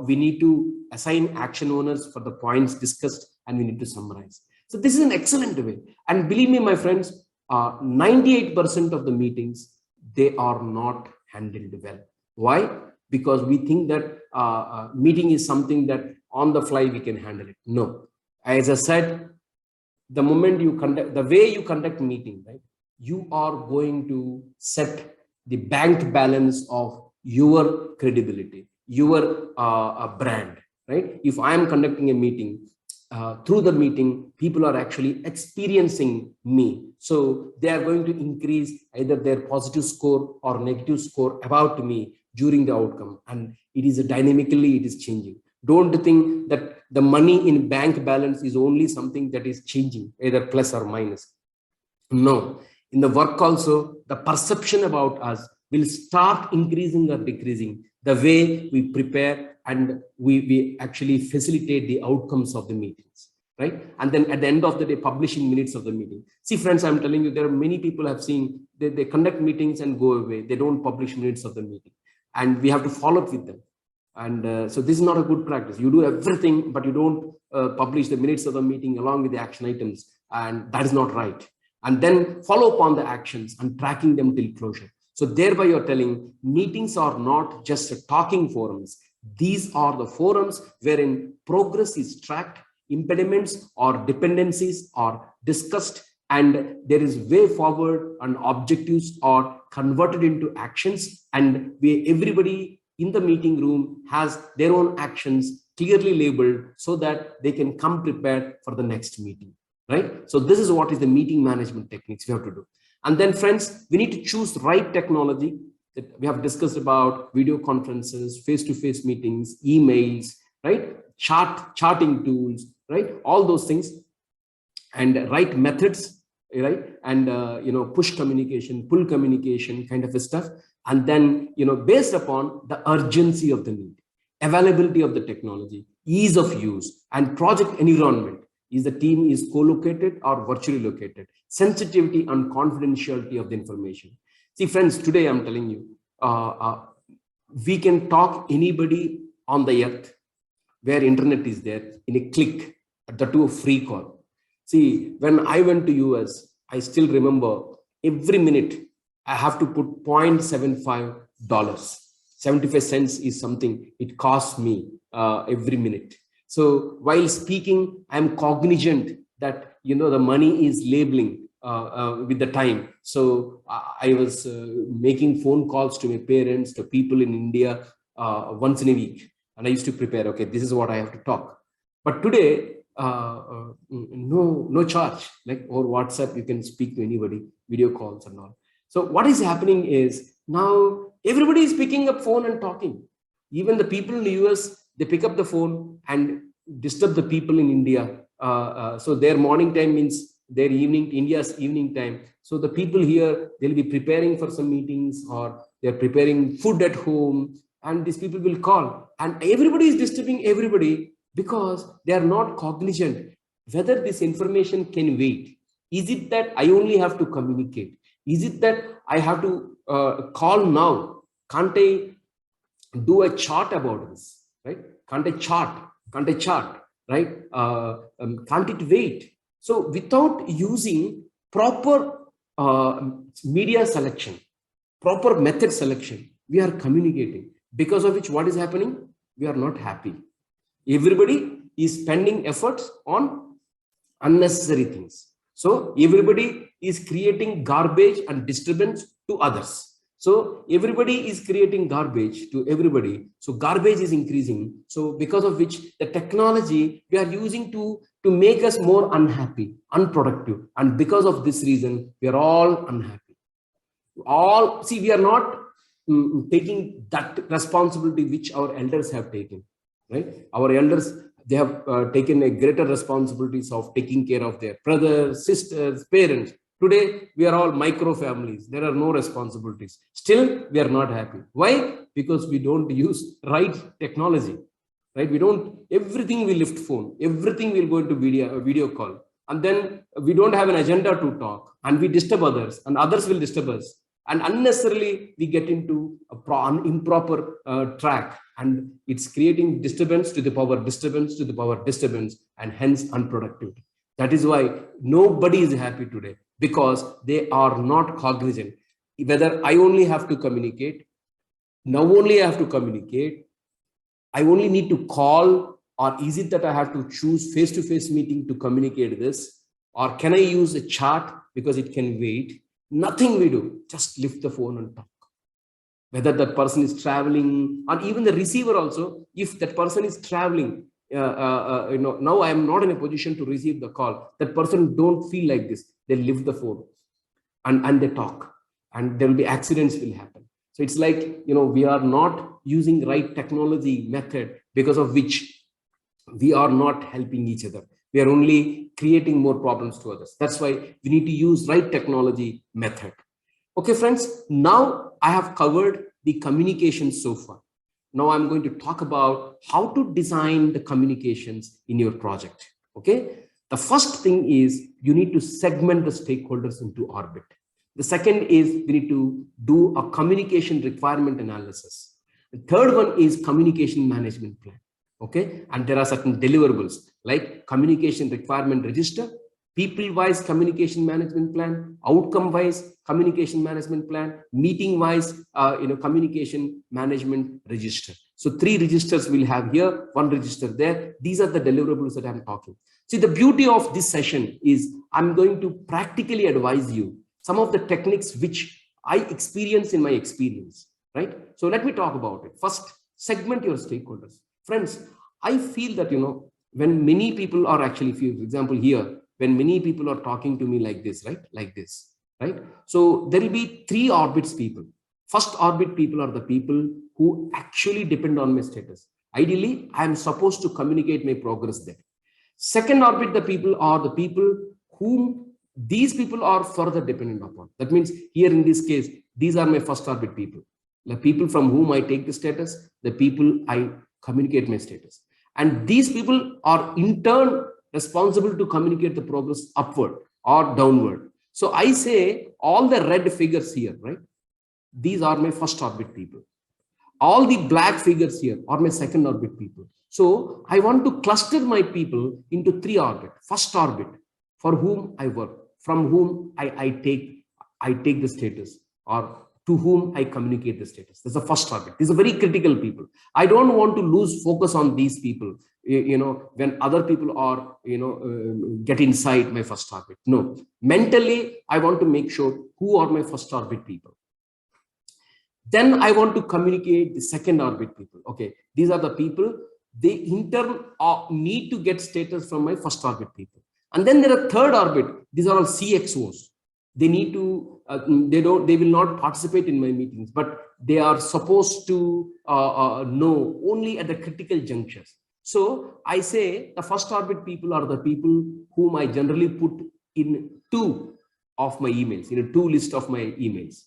we need to assign action owners for the points discussed and we need to summarize. So this is an excellent way. And believe me, my friends, 98% of the meetings, they are not handled well. Why? Because we think that meeting is something that on the fly we can handle it. No. As I said, the moment you conduct, the way you conduct meeting, right, you are going to set the bank balance of your credibility, your brand, right? If I am conducting a meeting, through the meeting, people are actually experiencing me. So they are going to increase either their positive score or negative score about me during the outcome. And it is dynamically, it is changing. Don't think that the money in bank balance is only something that is changing, either plus or minus. No, in the work also, the perception about us will start increasing or decreasing the way we prepare and we actually facilitate the outcomes of the meetings, right? And then at the end of the day, publishing minutes of the meeting. See, friends, I'm telling you, there are many people I've seen, they conduct meetings and go away. They don't publish minutes of the meeting. And we have to follow up with them. And so this is not a good practice. You do everything, but you don't publish the minutes of the meeting along with the action items. And that is not right. And then follow up on the actions and tracking them till closure. So thereby you're telling meetings are not just talking forums. These are the forums wherein progress is tracked, impediments or dependencies are discussed, and there is way forward and objectives are converted into actions, and everybody in the meeting room has their own actions clearly labeled so that they can come prepared for the next meeting, right? So this is what is the meeting management techniques we have to do. And then friends, we need to choose right technology. That we have discussed about video conferences, face-to-face meetings, emails, right? Charting tools, right? All those things, and right methods, right? And push communication, pull communication kind of stuff. And then based upon the urgency of the need, availability of the technology, ease of use, and project environment. Is the team is co-located or virtually located, sensitivity and confidentiality of the information. See friends, today I'm telling you, we can talk anybody on the earth where internet is there in a click, at the to a free call. See, when I went to US, I still remember every minute I have to put $0.75. 75 cents is something it costs me every minute. So while speaking, I'm cognizant that the money is labeling with the time. So I was making phone calls to my parents, to people in India once in a week, and I used to prepare. Okay, this is what I have to talk. But today, no charge. Like over WhatsApp, you can speak to anybody, video calls and all. So what is happening is now everybody is picking up phone and talking. Even the people in the US, they pick up the phone and disturb the people in India. So their morning time means their evening, India's evening time. So the people here, they'll be preparing for some meetings, or they're preparing food at home, and these people will call. And everybody is disturbing everybody because they are not cognizant whether this information can wait. Is it that I only have to communicate? Is it that I have to call now? Can't I do a chart about this, right? Can't I chart, right? Can't it wait? So without using proper media selection, proper method selection, we are communicating, because of which what is happening? We are not happy. Everybody is spending efforts on unnecessary things. So everybody is creating garbage and disturbance to others. So everybody is creating garbage to everybody. So garbage is increasing. So because of which the technology we are using to make us more unhappy, unproductive. And because of this reason, we are all unhappy. We are not taking that responsibility which our elders have taken, right? Our elders, they have taken a greater responsibilities of taking care of their brothers, sisters, parents. Today, we are all micro families. There are no responsibilities. Still, we are not happy. Why? Because we don't use right technology, right? We don't, everything we lift phone, everything will go into video call. And then we don't have an agenda to talk, and we disturb others, and others will disturb us. And unnecessarily, we get into an improper track, and it's creating disturbance to the power disturbance to the power disturbance, and hence unproductivity. That is why nobody is happy today, because they are not cognizant whether I only have to communicate. Now only I have to communicate. I only need to call, or is it that I have to choose face-to-face meeting to communicate this? Or can I use a chat because it can wait? Nothing we do, just lift the phone and talk. Whether that person is traveling, or even the receiver also, if that person is traveling, now I am not in a position to receive the call. That person don't feel like this. They lift the phone and they talk, and there will be accidents will happen. So it's like, we are not using right technology method, because of which we are not helping each other. We are only creating more problems to others. That's why we need to use right technology method. Okay, friends, now I have covered the communication so far. Now I'm going to talk about how to design the communications in your project. Okay, the first thing is you need to segment the stakeholders into orbit. The second is we need to do a communication requirement analysis. The third one is communication management plan. Okay, and there are certain deliverables like communication requirement register, people-wise communication management plan, outcome-wise communication management plan, meeting-wise communication management register. So 3 registers we'll have here, 1 register there. These are the deliverables that I'm talking. See, the beauty of this session is I'm going to practically advise you some of the techniques which I experience in my experience, right? So let me talk about it. First, segment your stakeholders. Friends, I feel that, when many people are actually, for example, here, when many people are talking to me like this, right? Like this, right? So there will be three orbits people. First orbit people are the people who actually depend on my status. Ideally, I am supposed to communicate my progress there. Second orbit, the people are the people whom these people are further dependent upon. That means here in this case, these are my first orbit people. The people from whom I take the status, the people I communicate my status. And these people are in turn responsible to communicate the progress upward or downward. So I say all the red figures here, right? These are my first orbit people. All the black figures here are my second orbit people. So I want to cluster my people into three orbit. First orbit, for whom I work, from whom I take the status, or to whom I communicate the status. That's the first orbit. These are very critical people. I don't want to lose focus on these people, when other people are, get inside my first orbit. No, mentally, I want to make sure who are my first orbit people. Then I want to communicate the second orbit people. Okay, these are the people, they in turn need to get status from my first orbit people. And then there are third orbit. These are all CXOs. They need to, they will not participate in my meetings, but they are supposed to know only at the critical junctures. So I say the first orbit people are the people whom I generally put in two of my emails, in a two list of my emails.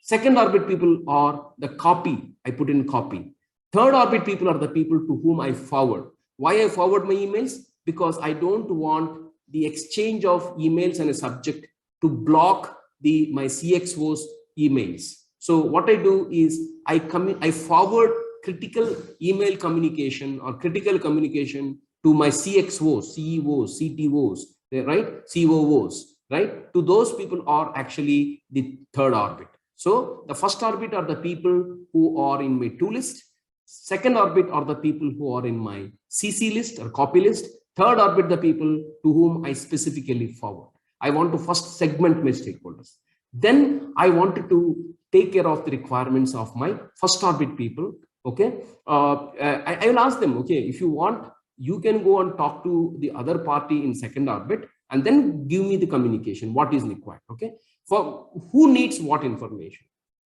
Second orbit people are the copy, I put in copy. Third orbit people are the people to whom I forward. Why I forward my emails? Because I don't want the exchange of emails and a subject to block my CXO's emails. So what I do is I forward critical email communication or critical communication to my CXOs, CEOs, CTOs, right? COOs, right? To those people are actually the third orbit. So the first orbit are the people who are in my to list. Second orbit are the people who are in my CC list or copy list. Third orbit, the people to whom I specifically forward. I want to first segment my stakeholders. Then I wanted to take care of the requirements of my first orbit people. Okay, I will ask them, okay, if you want, you can go and talk to the other party in second orbit and then give me the communication, what is required. Okay, for who needs what information.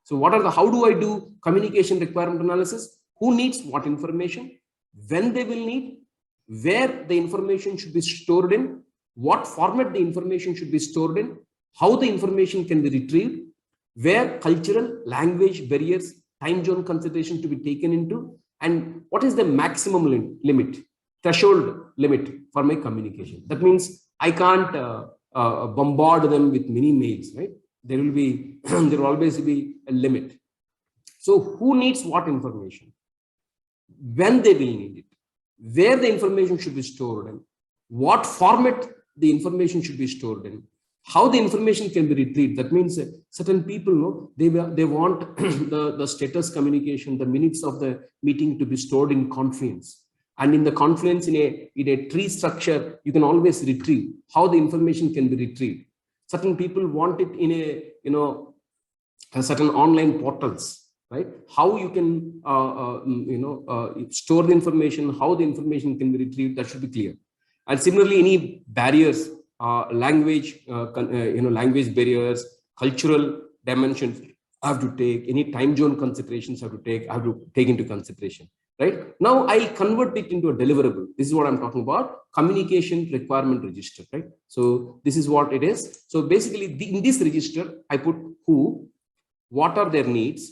So what are the, how do I do communication requirement analysis? Who needs what information, when they will need, where the information should be stored in, what format the information should be stored in, how the information can be retrieved, where cultural, language barriers, time zone consideration to be taken into, and what is the maximum limit, threshold limit for my communication. That means I can't bombard them with many mails, right? There will be, there will always be a limit. So who needs what information, when they will need it, where the information should be stored in, what format the information should be stored in, how the information can be retrieved. That means certain people know they want the status communication, the minutes of the meeting to be stored in Confluence. And in the Confluence, in a tree structure, you can always retrieve how the information can be retrieved. Certain people want it in a certain online portals, right? How you can store the information, how the information can be retrieved, that should be clear. And similarly, any barriers, language barriers, cultural dimensions I have to take, any time zone considerations I have to take into consideration. Right now, I'll convert it into a deliverable. This is what I'm talking about: communication requirement register. Right. So this is what it is. So basically, in this register, I put who, what are their needs,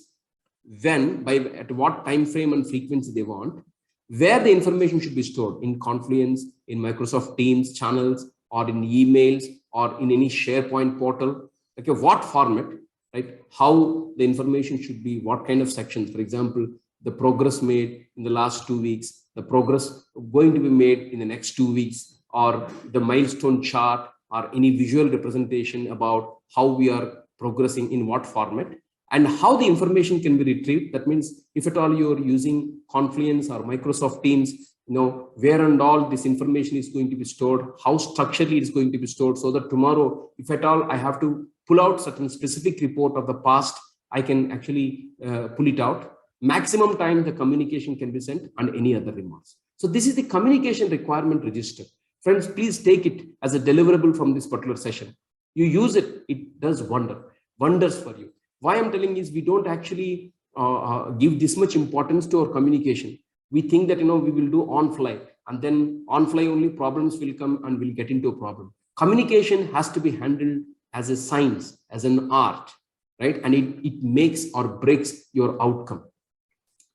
when, at what time frame and frequency they want, where the information should be stored in Confluence, in Microsoft Teams channels, or in emails, or in any SharePoint portal. Okay, what format, right? How the information should be, what kind of sections, for example, the progress made in the last 2 weeks, the progress going to be made in the next 2 weeks, or the milestone chart, or any visual representation about how we are progressing in what format, and how the information can be retrieved. That means if at all you're using Confluence or Microsoft Teams, where and all this information is going to be stored, how structurally it is going to be stored, so that tomorrow, if at all I have to pull out certain specific report of the past, I can actually pull it out. Maximum time the communication can be sent, and any other remarks. So this is the communication requirement register. Friends, please take it as a deliverable from this particular session. You use it, it does wonders for you. Why I'm telling is we don't actually give this much importance to our communication. We think that, we will do on fly, and then on fly only problems will come and we'll get into a problem. Communication has to be handled as a science, as an art, right? And it makes or breaks your outcome.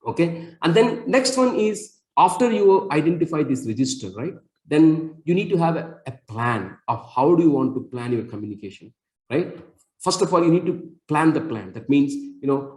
Okay. And then next one is, after you identify this register, right? Then you need to have a plan of how do you want to plan your communication, right? First of all, you need to plan the plan. That means,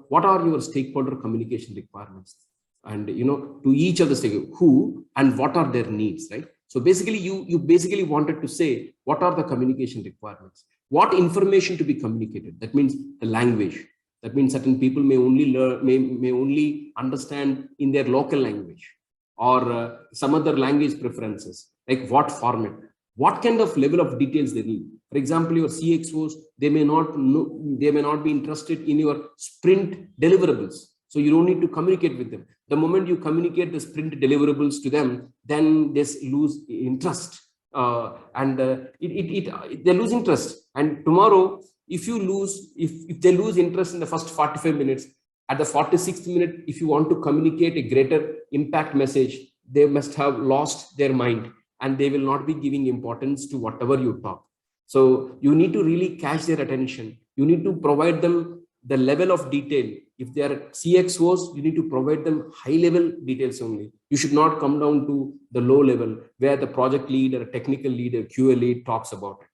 what are your stakeholder communication requirements? And, to each of the stakeholders, who and what are their needs, right? So basically, you basically wanted to say, what are the communication requirements? What information to be communicated? That means the language. That means certain people may only learn, may only understand in their local language, or some other language preferences, like what format, what kind of level of details they need. For example, your CXOs, they may not be interested in your sprint deliverables. So you don't need to communicate with them. The moment you communicate the sprint deliverables to them, then they lose interest. They lose interest. And tomorrow, if they lose interest in the first 45 minutes, at the 46th minute, if you want to communicate a greater impact message, they must have lost their mind and they will not be giving importance to whatever you talk. So you need to really catch their attention. You need to provide them the level of detail. If they are CXOs, you need to provide them high level details only. You should not come down to the low level where the project lead or technical lead or QA lead talks about it.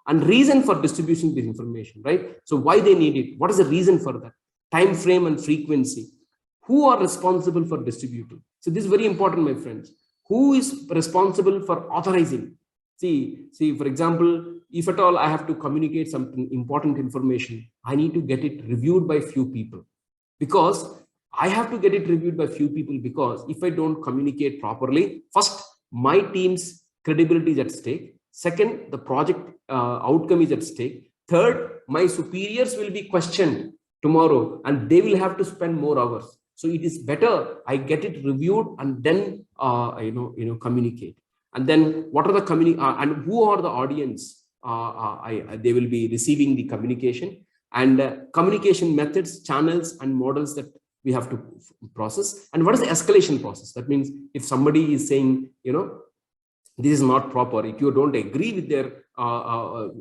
And reason for distributing this information, right? So why they need it? What is the reason for that? Time frame and frequency. Who are responsible for distributing? So this is very important, my friends. Who is responsible for authorizing? See, for example, if at all I have to communicate something important information, I need to get it reviewed by few people. Because I have to get it reviewed by few people, because if I don't communicate properly, first, my team's credibility is at stake. Second, the project outcome is at stake. Third, my superiors will be questioned tomorrow and they will have to spend more hours. So it is better I get it reviewed and then communicate. And then what are the and who are the audience? They will be receiving the communication, and communication methods, channels, and models that we have to process. And what is the escalation process? That means if somebody is saying, this is not proper, if you don't agree with their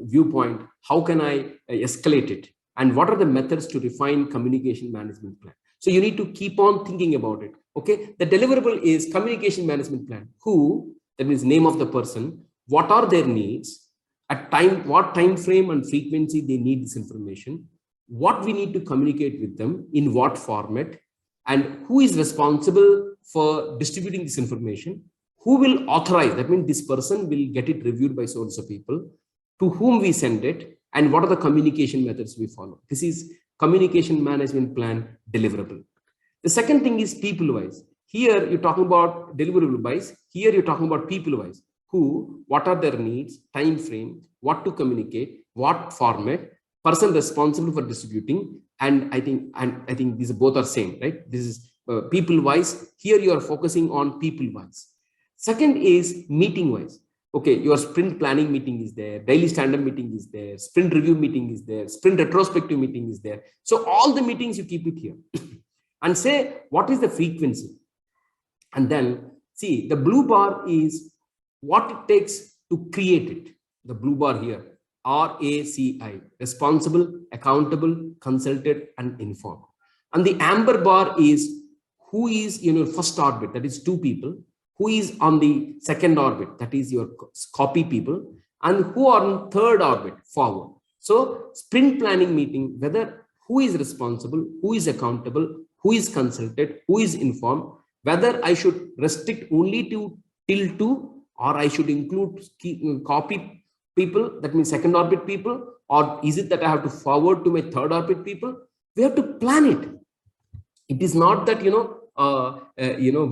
viewpoint, how can I escalate it? And what are the methods to refine communication management plan? So you need to keep on thinking about it. Okay, the deliverable is communication management plan. Who, that means name of the person, what are their needs, at time, what time frame and frequency they need this information, what we need to communicate with them, in what format, and who is responsible for distributing this information, who will authorize, that means this person will get it reviewed by so and so people, to whom we send it, and what are the communication methods we follow. This is communication management plan deliverable. The second thing is people wise. Here you're talking about deliverable wise. Here you're talking about people wise. Who, what are their needs, time frame, what to communicate, what format, person responsible for distributing. And I think these both are same, right? This is people wise. Here you are focusing on people wise. Second is meeting wise. Okay, your sprint planning meeting is there, daily stand-up meeting is there, sprint review meeting is there, sprint retrospective meeting is there. So all the meetings you keep it here and say, what is the frequency? And then see, the blue bar is what it takes to create it. The blue bar here, RACI, responsible, accountable, consulted, and informed. And the amber bar is who is in your first orbit, that is 2 people, who is on the second orbit, that is your copy people, and who are on third orbit, forward. So sprint planning meeting, whether who is responsible, who is accountable, who is consulted, who is informed, whether I should restrict only to till 2, or I should include copy people, that means second orbit people, or is it that I have to forward to my third orbit people? We have to plan it. It is not that, we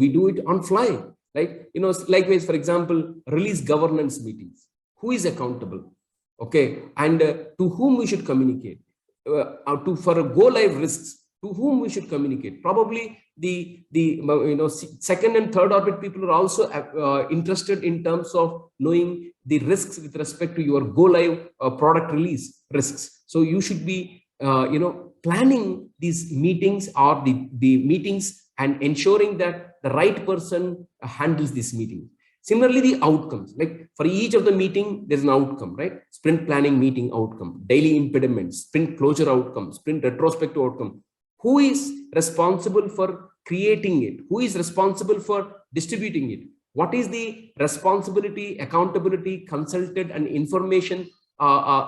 do it on fly. Like, likewise, for example, release governance meetings. Who is accountable? Okay. And to whom we should communicate? For go live risks, to whom we should communicate. Probably the second and third orbit people are also interested in terms of knowing the risks with respect to your go live product release risks. So you should be planning these meetings or the meetings and ensuring that the right person handles this meeting. Similarly, the outcomes, like for each of the meeting, there's an outcome, right? Sprint planning meeting outcome, daily impediments, sprint closure outcome, sprint retrospective outcome. Who is responsible for creating it? Who is responsible for distributing it? What is the responsibility, accountability, consulted and information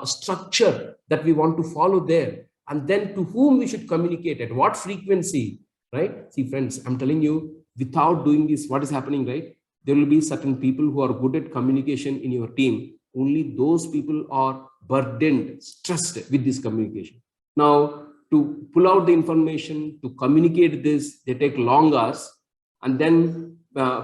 structure that we want to follow there? And then to whom we should communicate, at what frequency, right? See, friends, I'm telling you, without doing this, what is happening, right? There will be certain people who are good at communication in your team. Only those people are burdened, stressed with this communication. Now, to pull out the information, to communicate this, they take long hours. And then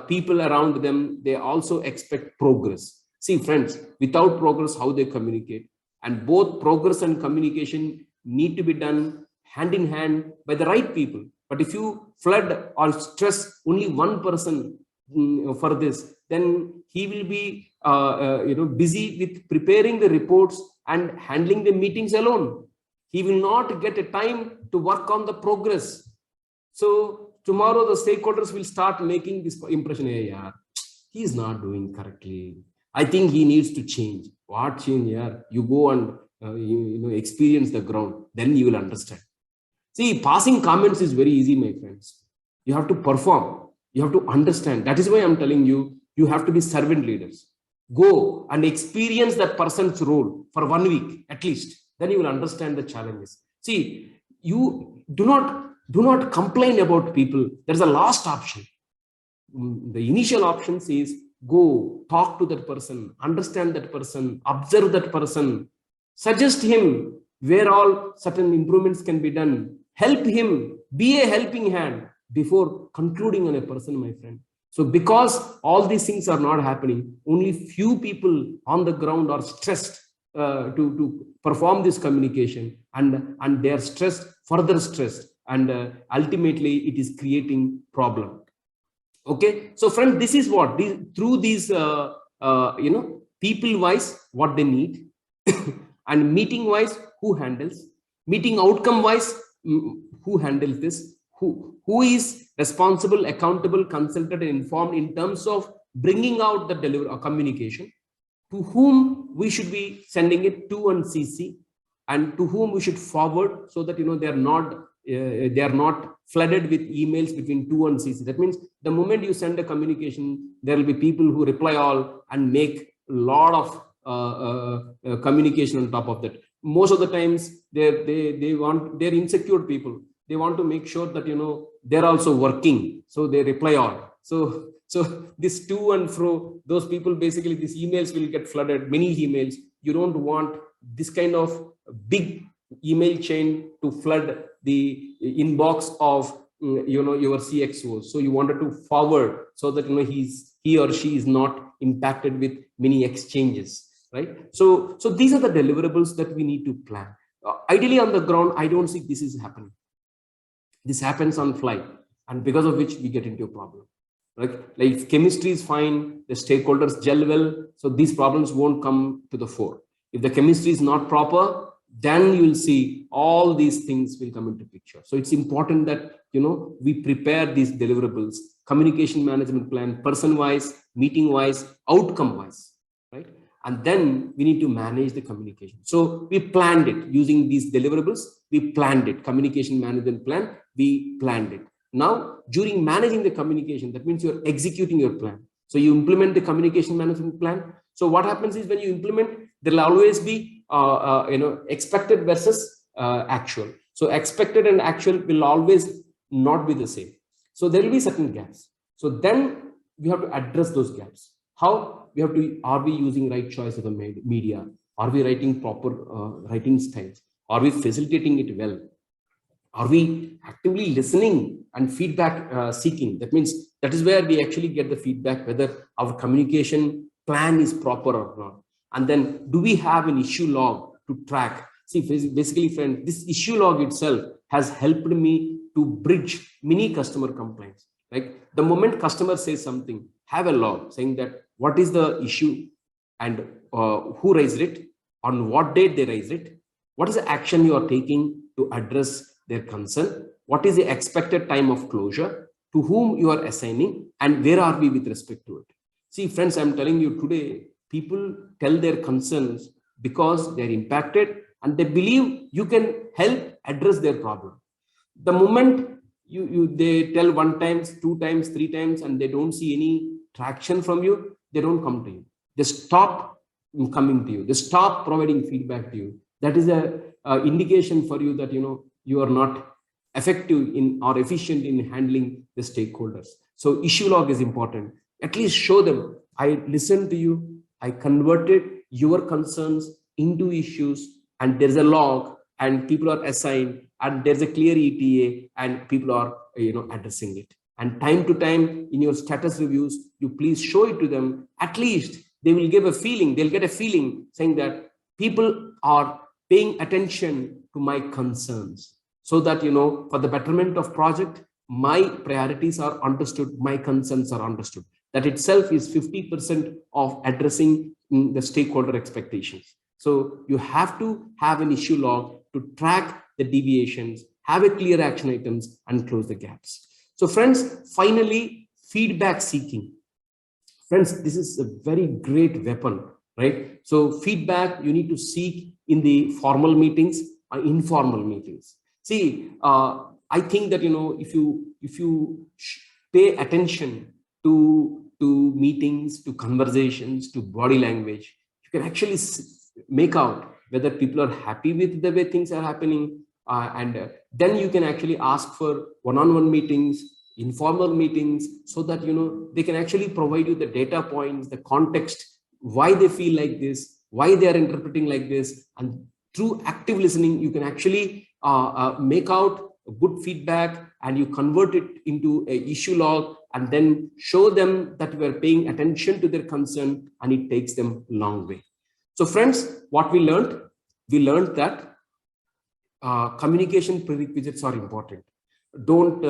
people around them, they also expect progress. See, friends, without progress, how they communicate? And both progress and communication need to be done hand in hand by the right people. But if you flood or stress only one person for this, then he will be busy with preparing the reports and handling the meetings alone. He will not get a time to work on the progress. So tomorrow the stakeholders will start making this impression, hey, yeah, he is not doing correctly. I think he needs to change. What change? Yeah, you go and experience the ground, then you will understand. See, passing comments is very easy, my friends. You have to perform. You have to understand. That is why I'm telling you, you have to be servant leaders. Go and experience that person's role for 1 week at least. Then you will understand the challenges. See, you do not complain about people. There's a last option. The initial option says, go talk to that person, understand that person, observe that person, suggest him where all certain improvements can be done, help him, be a helping hand before concluding on a person, my friend. So because all these things are not happening, only few people on the ground are stressed to perform this communication, and they are stressed, further stressed, and ultimately it is creating problem. Okay, so friend, this is what through these people wise what they need and meeting wise who handles, meeting outcome wise who handles this, who is responsible, accountable, consulted and informed in terms of bringing out the delivery communication, to whom we should be sending it to and CC, and to whom we should forward, so that they are not flooded with emails between to and CC. That means the moment you send a communication, there will be people who reply all and make a lot of communication on top of that. Most of the times they're insecure people. They want to make sure that they're also working, so they reply all. So this to and fro, those people, basically these emails will get flooded, many emails. You don't want this kind of big email chain to flood the inbox of your CXOs. So you wanted to forward so that he or she is not impacted with many exchanges, right? So these are the deliverables that we need to plan. Ideally on the ground, I don't see this is happening. This happens on fly, and because of which we get into a problem. Like if chemistry is fine, the stakeholders gel well, so these problems won't come to the fore. If the chemistry is not proper, then you will see all these things will come into picture. So it's important that we prepare these deliverables, communication management plan, person wise, meeting wise, outcome wise, right? And then we need to manage the communication. So we planned it using these deliverables. We planned it, communication management plan. We planned it. Now, during managing the communication, that means you're executing your plan. So you implement the communication management plan. So what happens is when you implement, there will always be expected versus actual. So expected and actual will always not be the same. So there will be certain gaps. So then we have to address those gaps. How? Are we using right choice of the media? Are we writing proper writing styles? Are we facilitating it well? Are we actively listening and feedback seeking? That means that is where we actually get the feedback, whether our communication plan is proper or not. And then do we have an issue log to track? See, basically, friends, this issue log itself has helped me to bridge many customer complaints. Like the moment customer says something, have a log saying that what is the issue and who raised it, on what date they raised it, what is the action you are taking to address their concern, what is the expected time of closure, to whom you are assigning, and where are we with respect to it. See, friends, I'm telling you today, people tell their concerns because they're impacted and they believe you can help address their problem. The moment they tell one times, two times, three times, and they don't see any traction from you, they don't come to you. They stop coming to you. They stop providing feedback to you. That is a indication for you that you are not effective in or efficient in handling the stakeholders. So issue log is important. At least show them, I listened to you, I converted your concerns into issues, and there's a log, and people are assigned, and there's a clear ETA, and people are addressing it. And time to time in your status reviews, you please show it to them. At least they will give a feeling, they'll get a feeling saying that people are paying attention to my concerns, so that for the betterment of project, my priorities are understood, my concerns are understood. That itself is 50% of addressing the stakeholder expectations. So you have to have an issue log to track the deviations, have a clear action items, and close the gaps. So friends, finally, feedback seeking. Friends, this is a very great weapon, right? So feedback you need to seek in the formal meetings or informal meetings. See, I think that if you pay attention to meetings, to conversations, to body language, you can actually make out whether people are happy with the way things are happening, and then you can actually ask for one-on-one meetings, informal meetings, so that they can actually provide you the data points, the context, why they feel like this, why they are interpreting like this. And through active listening, you can actually make out good feedback, and you convert it into a issue log, and then show them that we are paying attention to their concern, and it takes them a long way. So friends, what we learned that communication prerequisites are important. Don't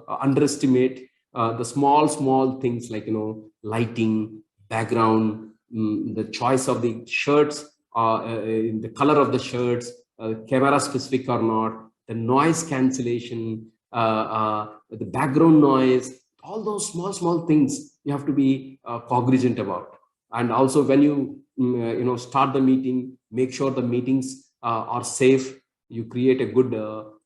underestimate the small things like lighting, background, the choice of the shirts, the color of the shirts, camera specific or not, the noise cancellation, the background noise, all those small things you have to be cognizant about. And also when you start the meeting, make sure the meetings are safe. You create a good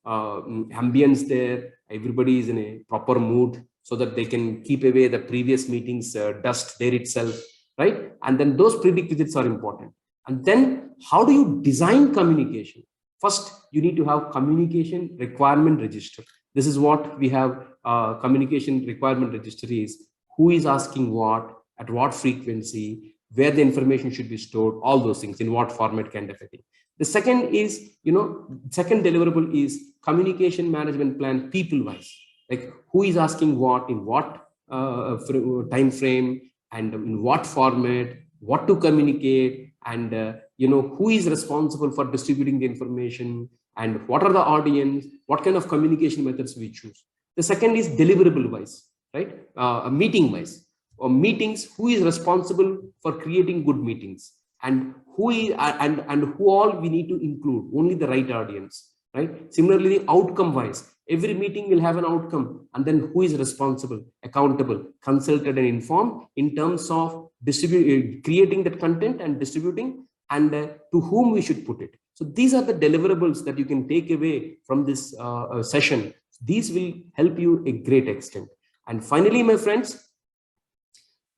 ambience there. Everybody is in a proper mood, so that they can keep away the previous meetings dust there itself, right? And then those prerequisites are important. And then how do you design communication? First, you need to have communication requirement register. This is what we have. Communication requirement register is who is asking what, at what frequency, where the information should be stored, all those things, in what format, kind of a thing. The second is, second deliverable is communication management plan, people wise, like who is asking what, in what time frame, and in what format, what to communicate, and who is responsible for distributing the information, and what are the audience, what kind of communication methods we choose. The second is deliverable wise, right? Meeting wise, or meetings, who is responsible for creating good meetings, and who is, and who all we need to include, only the right audience, right? Similarly, outcome wise, every meeting will have an outcome, and then who is responsible, accountable, consulted, and informed in terms of creating that content and distributing, and to whom we should put it. So these are the deliverables that you can take away from this session. These will help you a great extent. And finally, my friends,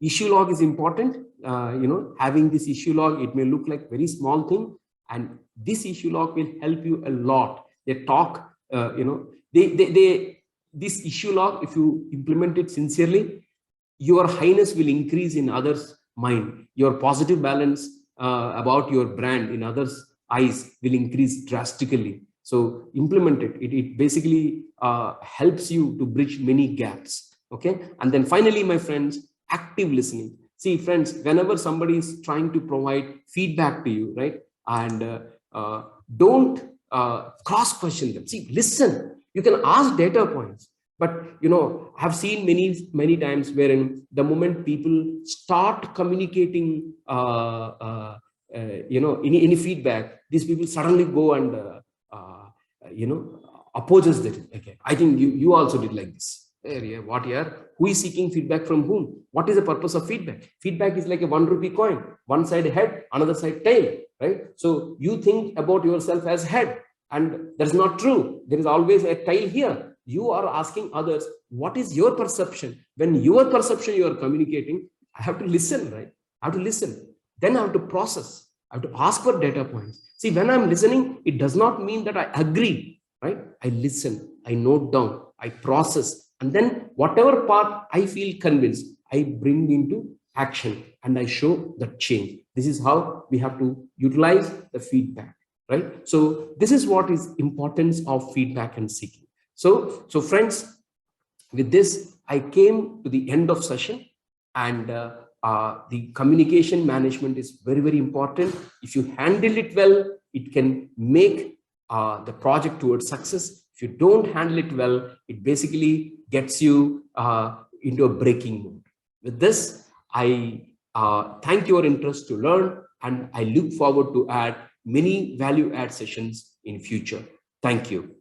issue log is important. Having this issue log, it may look like very small thing, and this issue log will help you a lot. They talk, this issue log, if you implement it sincerely, your highness will increase in others' mind. Your positive balance about your brand in others' eyes will increase drastically. So implement it. It basically helps you to bridge many gaps. Okay. And then finally, my friends, active listening. See, friends, whenever somebody is trying to provide feedback to you, right? And Don't cross question them. See, listen. You can ask data points, but I've seen many times wherein the moment people start communicating any feedback, these people suddenly go and you know opposes that. Okay, I think you also did like this. Yeah, what here? Who is seeking feedback from whom? What is the purpose of feedback? Feedback is like a 1 rupee coin. One side head, another side tail, right? So you think about yourself as head, and that's not true. There is always a tail here. You are asking others, what is your perception? When your perception you are communicating, I have to listen, right? I have to listen. Then I have to process. I have to ask for data points. See, when I'm listening, it does not mean that I agree, right? I listen, I note down, I process, and then whatever part I feel convinced, I bring into action and I show the change. This is how we have to utilize the feedback, right? So this is what is importance of feedback and seeking. So friends, with this, I came to the end of session, and the communication management is very, very important. If you handle it well, it can make the project towards success. If you don't handle it well, it basically gets you into a breaking mode. With this, I thank your interest to learn, and I look forward to add many value add sessions in future. Thank you.